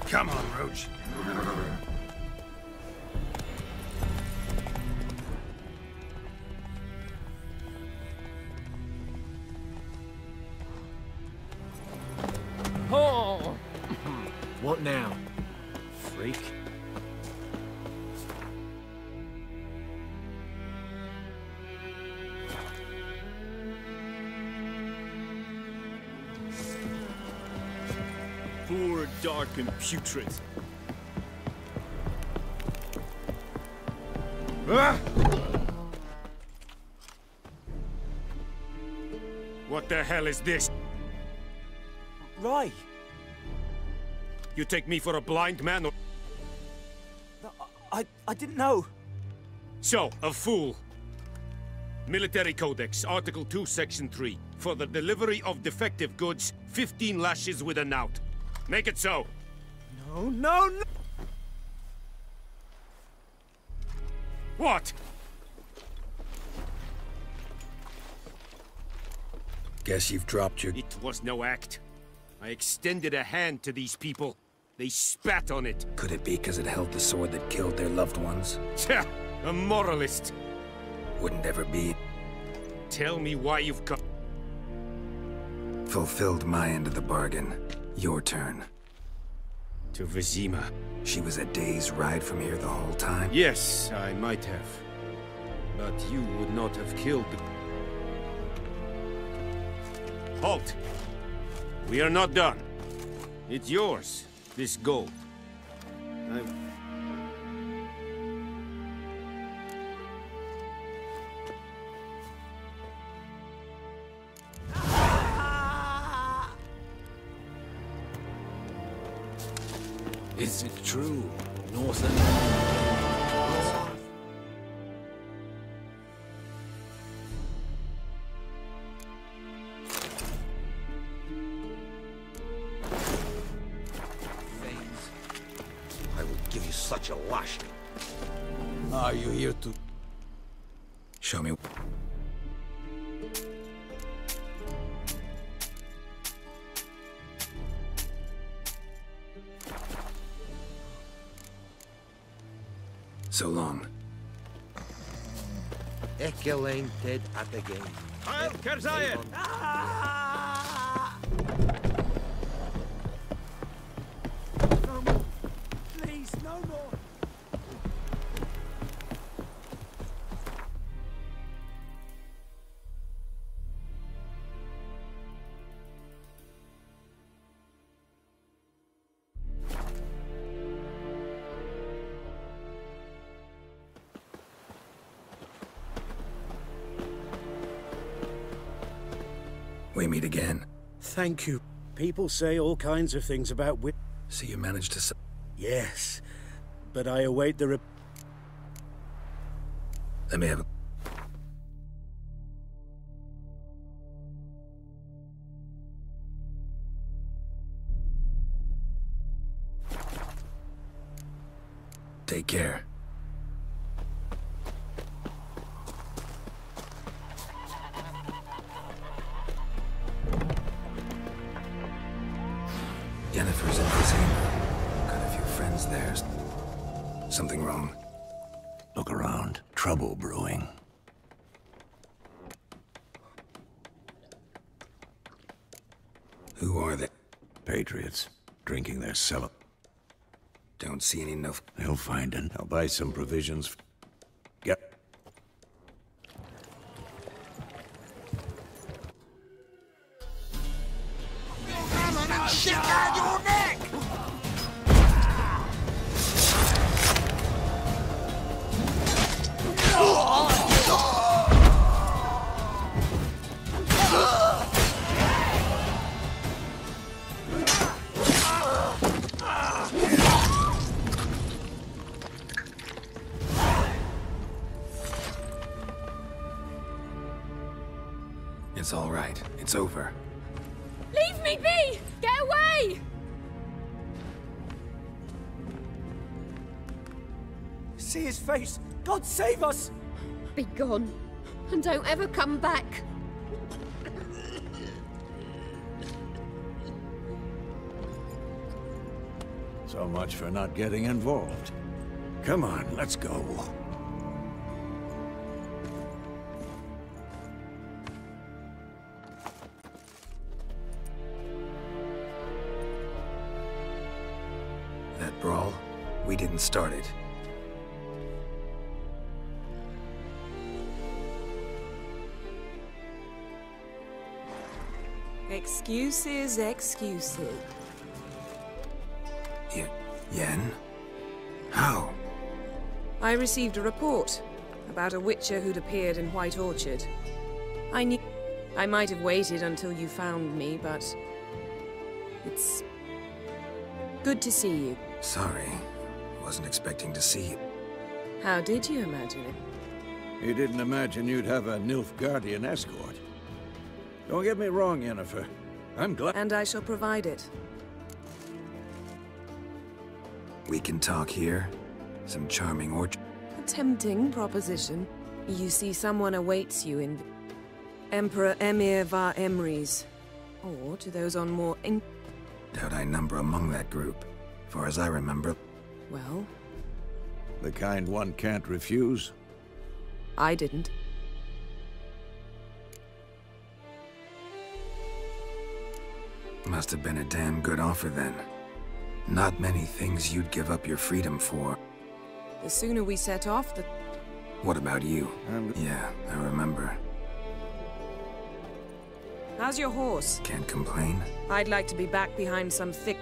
Come on, Roach. Oh! What now? Freak. Poor, dark, and putrid. Ah! What the hell is this? Roy! You take me for a blind man or... No, I didn't know. So, a fool. Military Codex, Article 2, Section 3. For the delivery of defective goods, 15 lashes with a knout. Make it so. No, no, no! What? Guess you've dropped your... It was no act. I extended a hand to these people. They spat on it. Could it be because it held the sword that killed their loved ones? Tja, a moralist. Wouldn't ever be. Tell me why you've come. Fulfilled my end of the bargain. Your turn. To Vizima. She was a day's ride from here the whole time? Yes, I might have. But you would not have killed the... Halt! We are not done. It's yours, this gold. Is it true? Northern... I will give you such a lashing. Are you here to... Show me. So long. Ekelain dead at the game. I'll Kerzayen! No more. Please, no more. We meet again. Thank you. People say all kinds of things about So you managed to... Yes, but I await the Let me have a... Take care. Yennefer's in Vizima. Got a few friends there. Something wrong? Look around. Trouble brewing. Who are they? Patriots. Drinking their cellar. Don't see any Nilf. They'll find it. I'll buy some provisions. Yep. Shit down your neck! It's all right. It's over. Leave me be! Get away! See his face! God save us! Be gone, and don't ever come back. So much for not getting involved. Come on, let's go. That brawl, we didn't start it. Excuses, excuses. Yen? How? I received a report about a witcher who'd appeared in White Orchard. I knew I might have waited until you found me, but it's good to see you. Sorry. Wasn't expecting to see you. How did you imagine it? You didn't imagine you'd have a Nilfgaardian escort. Don't get me wrong, Yennefer. I'm glad— And I shall provide it. We can talk here. Some charming orchard. A tempting proposition. You see, someone awaits you in Emperor Emir var Emreis. Or to those on more Doubt I number among that group. Far as I remember. Well? The kind one can't refuse? I didn't. Must have been a damn good offer then. Not many things you'd give up your freedom for. The sooner we set off, the... What about you? Yeah, I remember. How's your horse? Can't complain. I'd like to be back behind some thick...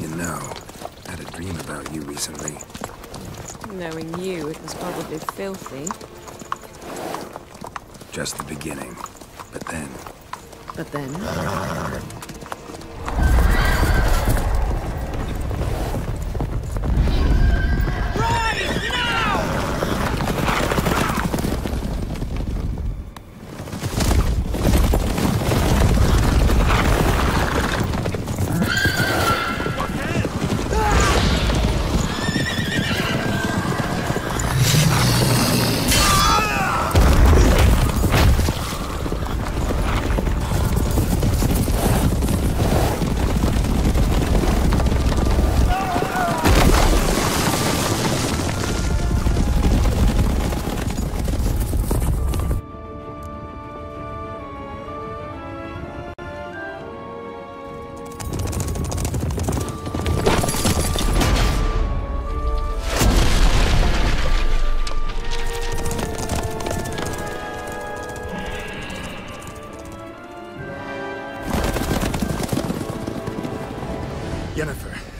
You know, I had a dream about you recently. Knowing you, it was probably filthy. Just the beginning. But then... But then...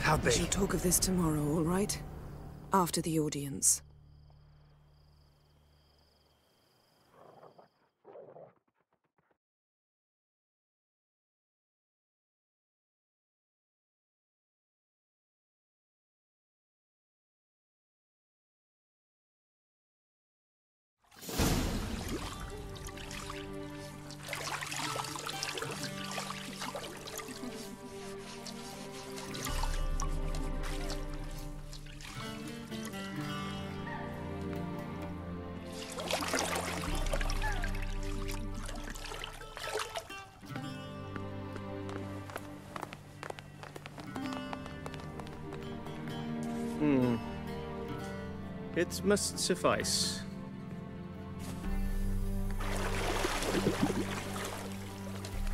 How'd We shall talk of this tomorrow, all right? After the audience. It must suffice.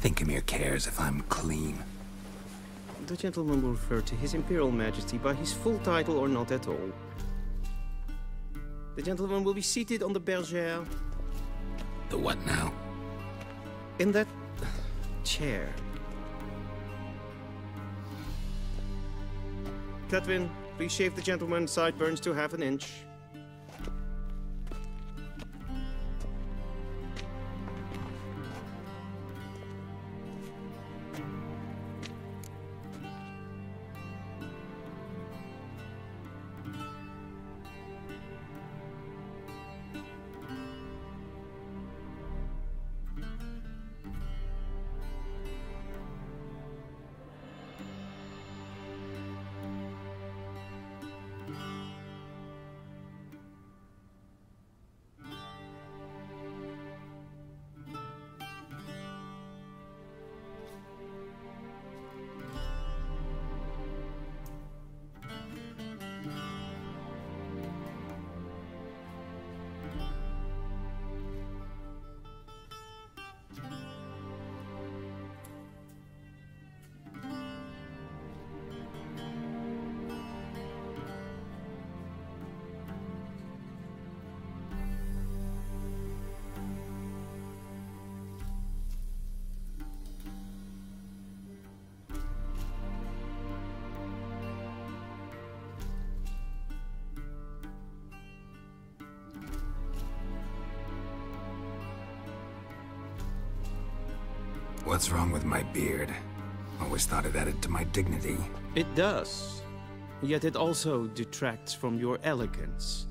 Thinkamere cares if I'm clean. The gentleman will refer to His Imperial Majesty by his full title or not at all. The gentleman will be seated on the bergère. The what now? In that chair. Cletwin, please shave the gentleman's sideburns to ½ inch. What's wrong with my beard? Always thought it added to my dignity. It does. Yet it also detracts from your elegance.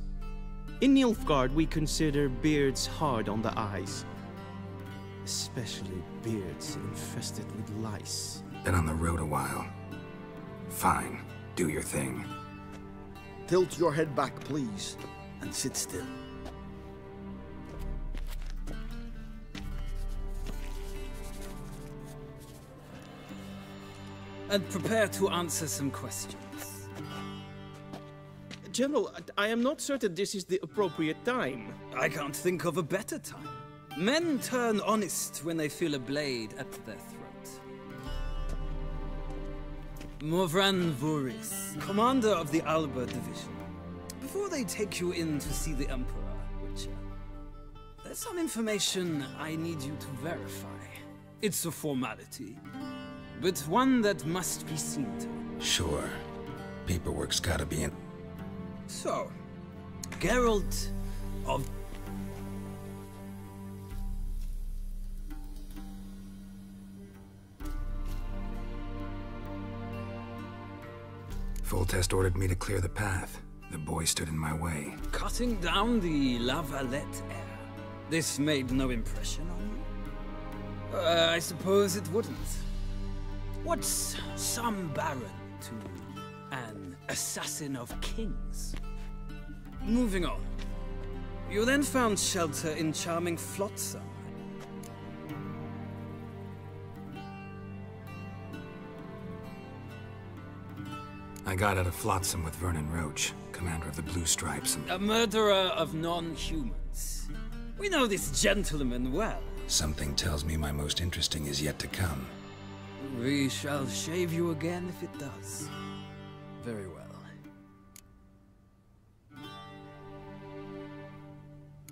In Nilfgaard, we consider beards hard on the eyes. Especially beards infested with lice. Been on the road a while. Fine. Do your thing. Tilt your head back, please, and sit still. And prepare to answer some questions. General, I am not certain this is the appropriate time. I can't think of a better time. Men turn honest when they feel a blade at their throat. Morvran Voorhis, commander of the Alba Division. Before they take you in to see the Emperor, Witcher, there's some information I need you to verify. It's a formality, but one that must be seen to. Sure. Paperwork's gotta be in. So, Geralt of... Foltest ordered me to clear the path. The boy stood in my way. Cutting down the La Valette heir. This made no impression on you? I suppose it wouldn't. What's some baron to an assassin of kings? Moving on. You then found shelter in charming Flotsam. I got out of Flotsam with Vernon Roach, commander of the Blue Stripes, and... A murderer of non-humans. We know this gentleman well. Something tells me my most interesting is yet to come. We shall shave you again if it does. Very well.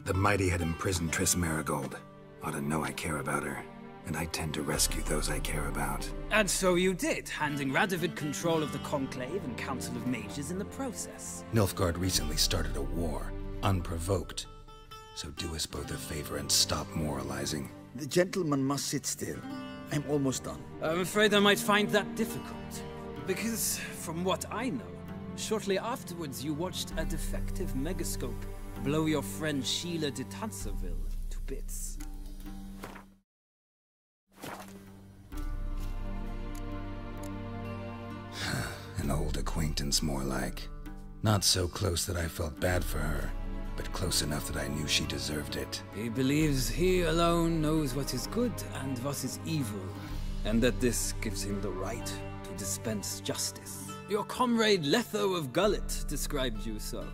The Mighty had imprisoned Triss Merigold. Ought to know I care about her. and I tend to rescue those I care about. And so you did, handing Radovid control of the Conclave and Council of Mages in the process. Nilfgaard recently started a war, unprovoked. So do us both a favor and stop moralizing. The gentleman must sit still. I'm almost done. I'm afraid I might find that difficult. Because, from what I know, shortly afterwards you watched a defective megascope blow your friend Sheila de Tanserville to bits. An old acquaintance, more like. Not so close that I felt bad for her, but close enough that I knew she deserved it. He believes he alone knows what is good and what is evil, and that this gives him the right to dispense justice. Your comrade Letho of Gullet described you so.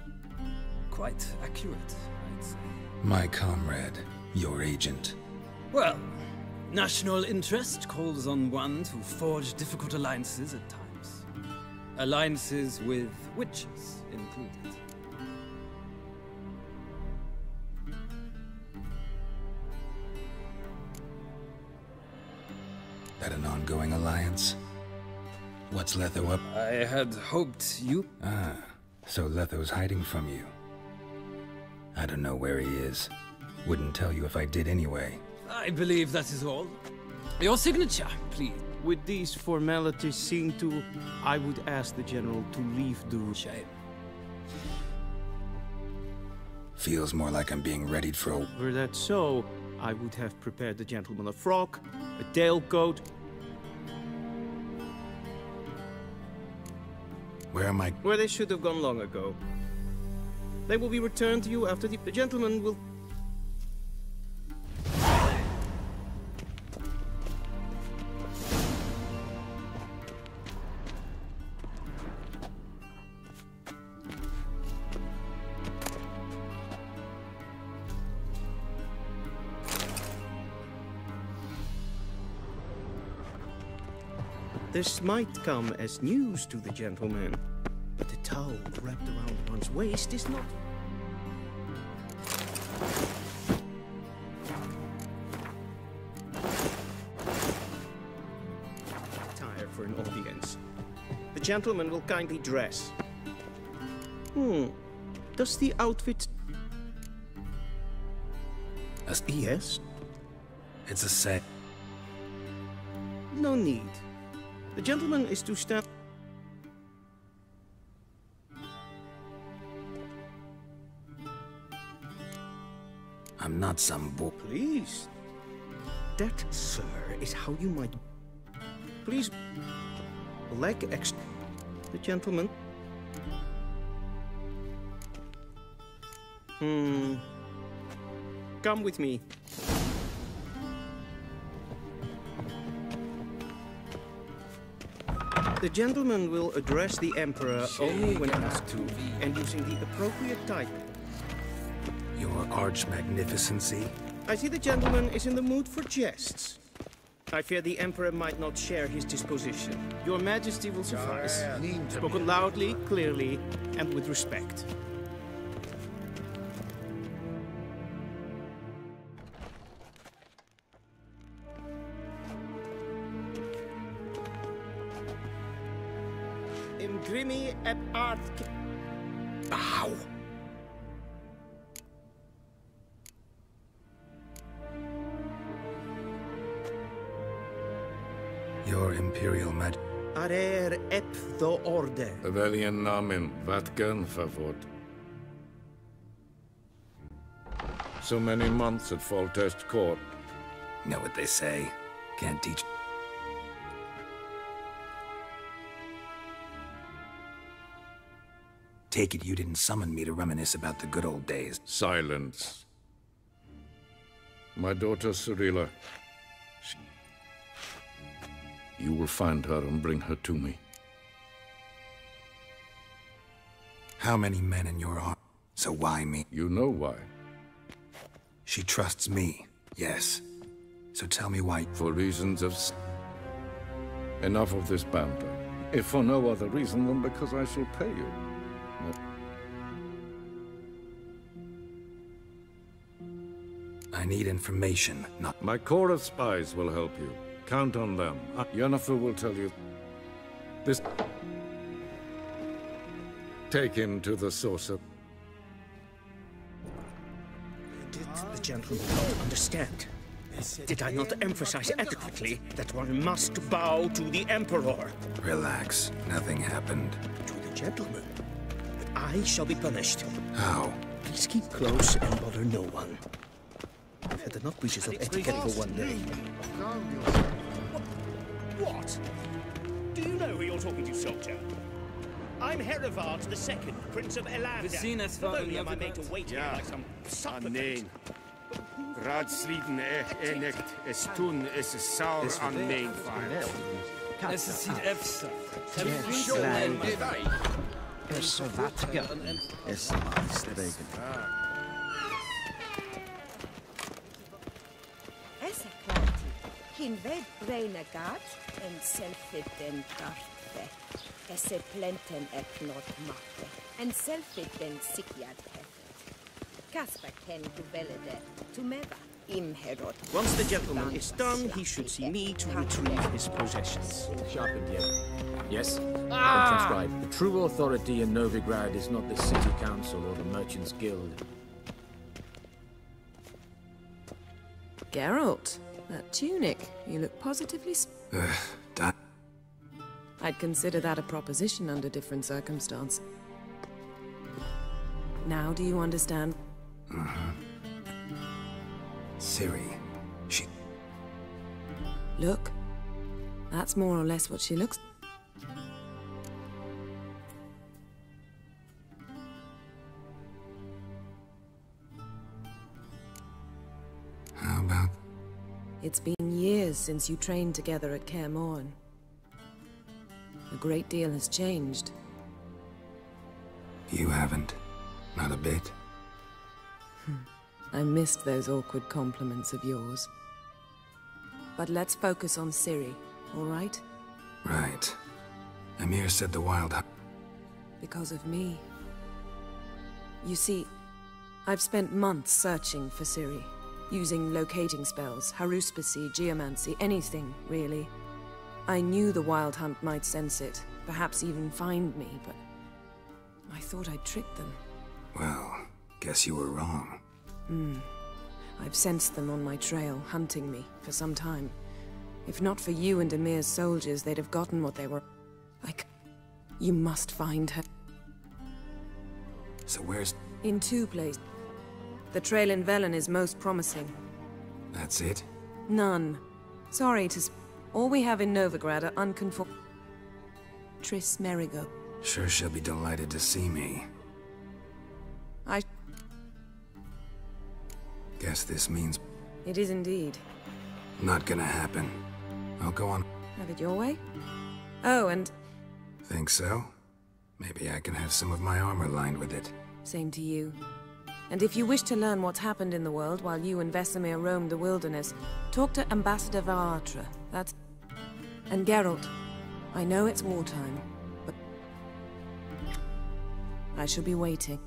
Quite accurate, I'd say. My comrade, your agent. Well, national interest calls on one to forge difficult alliances at times. Alliances with witches included. That an ongoing alliance? What's Letho up? I had hoped you... Ah, so Letho's hiding from you. I don't know where he is. Wouldn't tell you if I did anyway. I believe that is all. Your signature, please. With these formalities seen to, I would ask the General to leave the room. Shame. Feels more like I'm being readied for a... Were that so, I would have prepared the gentleman a frock, a tailcoat. Where am I? Where they should have gone long ago. They will be returned to you after the gentleman will... This might come as news to the gentleman, but the towel wrapped around one's waist is not... Attire for an audience. The gentleman will kindly dress. Does the outfit... Yes? It's a set. No need. The gentleman is to stand... I'm not some boy. Please. That, sir, is how you might... Please... Leg extra... The gentleman... Come with me. The gentleman will address the Emperor only when asked to, and using the appropriate type. Your arch-magnificency? I see the gentleman is in the mood for jests. I fear the Emperor might not share his disposition. Your Majesty will suffice. Spoken loudly, clearly, and with respect. Imgrimi et art... Ow! Your Imperial Majesty. Arer ep the orde. Rebellion namen, Vatgan favort. So many months at Foltest Court. Know what they say. Can't teach. Take it you didn't summon me to reminisce about the good old days. Silence. My daughter Cirilla. You will find her and bring her to me. How many men in your army? So why me? You know why. She trusts me, yes. So tell me why. For reasons of... Enough of this banter. If for no other reason than because I shall pay you. I need information, not... My corps of spies will help you. Count on them. Yennefer will tell you... This... Take him to the saucer. Did the gentleman not understand? Did I not emphasize adequately that one must bow to the Emperor? Relax. Nothing happened. To the gentleman. But I shall be punished. How? Please keep close and bother no one. I've had enough breaches of etiquette for one day. What? Do you know who you're talking to, soldier? I'm Herivard II, Prince of Elander. Only am I made to wait here like some supplicant. Nee. Raadsleden echt es tun, es is sauer aan mijn vaart. Es ist EFSA. Es so wattiger. Es ist regen. Essa kvarti, hin ved breina gat, en selfit den gartve. Esse plenten eknot matte, en selfit den sikjad hefet. Kasper ken duvelede, tumeva im herod. Once the gentleman is done, he should see me to retrieve his possessions. Sharpened yet. Yes? Transcribe. The true authority in Novigrad is not the city council or the merchants' guild. Geralt, that tunic. You look positively... I'd consider that a proposition under different circumstance. Now do you understand? Ciri, she... Look. That's more or less what she looks... How about... It's been years since you trained together at Kaer Morhen. A great deal has changed. You haven't. Not a bit. I missed those awkward compliments of yours. But let's focus on Ciri, all right? Right. Emhyr said the Wild Hunt... Because of me. You see, I've spent months searching for Ciri, using locating spells, haruspicy, geomancy, anything, really. I knew the Wild Hunt might sense it, perhaps even find me, but I thought I'd tricked them. Well, guess you were wrong. I've sensed them on my trail, hunting me, for some time. If not for you and Emhyr's soldiers, they'd have gotten what they were... You must find her. So where's... In 2 places. The trail in Velen is most promising. That's it? None. Sorry to... All we have in Novigrad are unconform... Triss Merigold. Sure she'll be delighted to see me. Guess this means... It is indeed. Not gonna happen. I'll go on. Have it your way? Oh, and... Think so? Maybe I can have some of my armor lined with it. Same to you. And if you wish to learn what's happened in the world while you and Vesemir roamed the wilderness, talk to Ambassador Varatra. That's... And Geralt, I know it's wartime, but... I shall be waiting.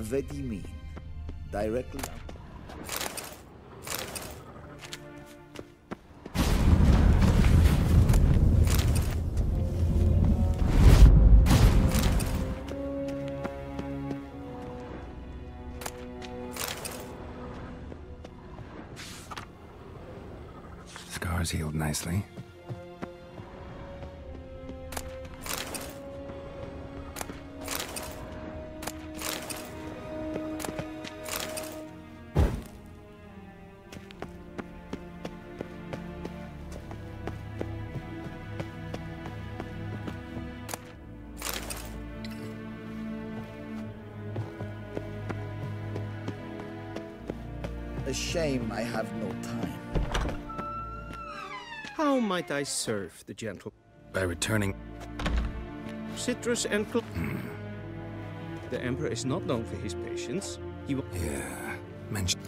What do you mean? Directly? Scars healed nicely. A shame I have no time. How might I serve the gentle? By returning... Citrus and... The Emperor is not known for his patience. He will... Yeah, mention...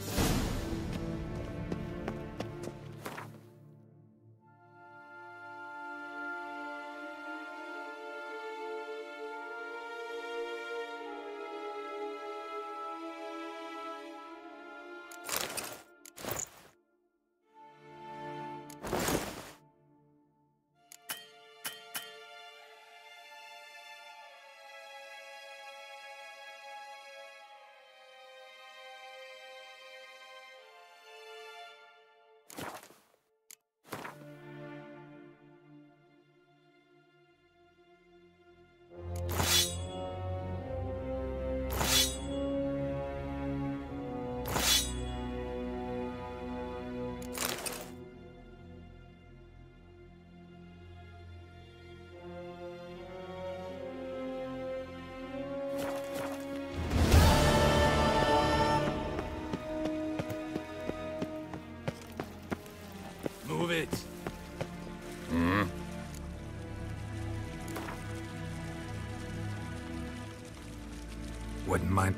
Move it. Wouldn't mind.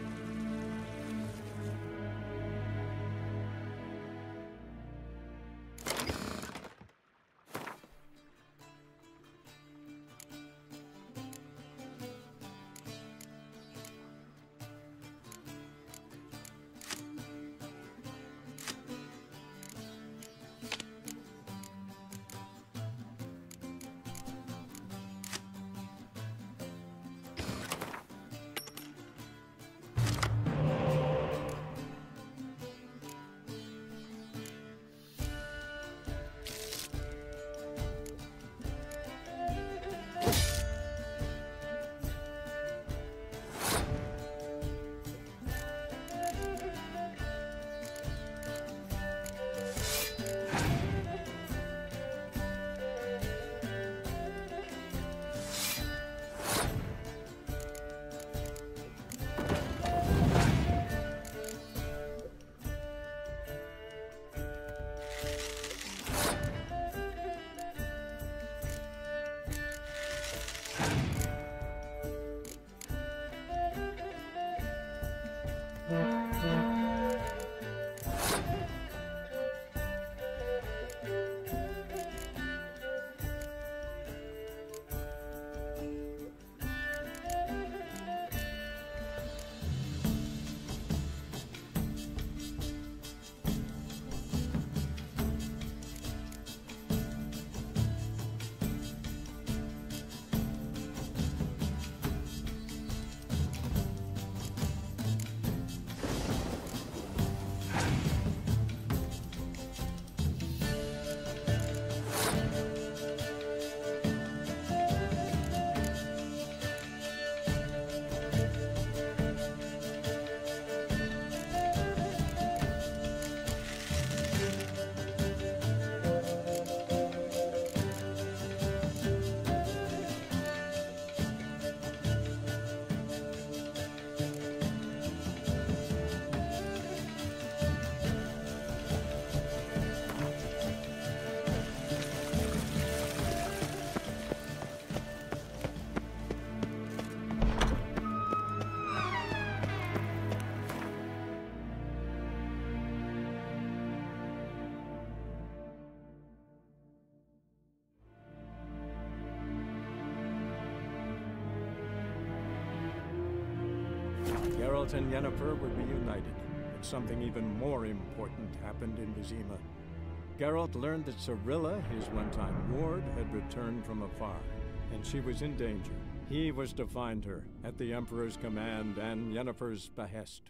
Geralt and Yennefer were reunited, but something even more important happened in Vizima. Geralt learned that Cirilla, his one-time ward, had returned from afar, and she was in danger. He was to find her, at the Emperor's command and Yennefer's behest.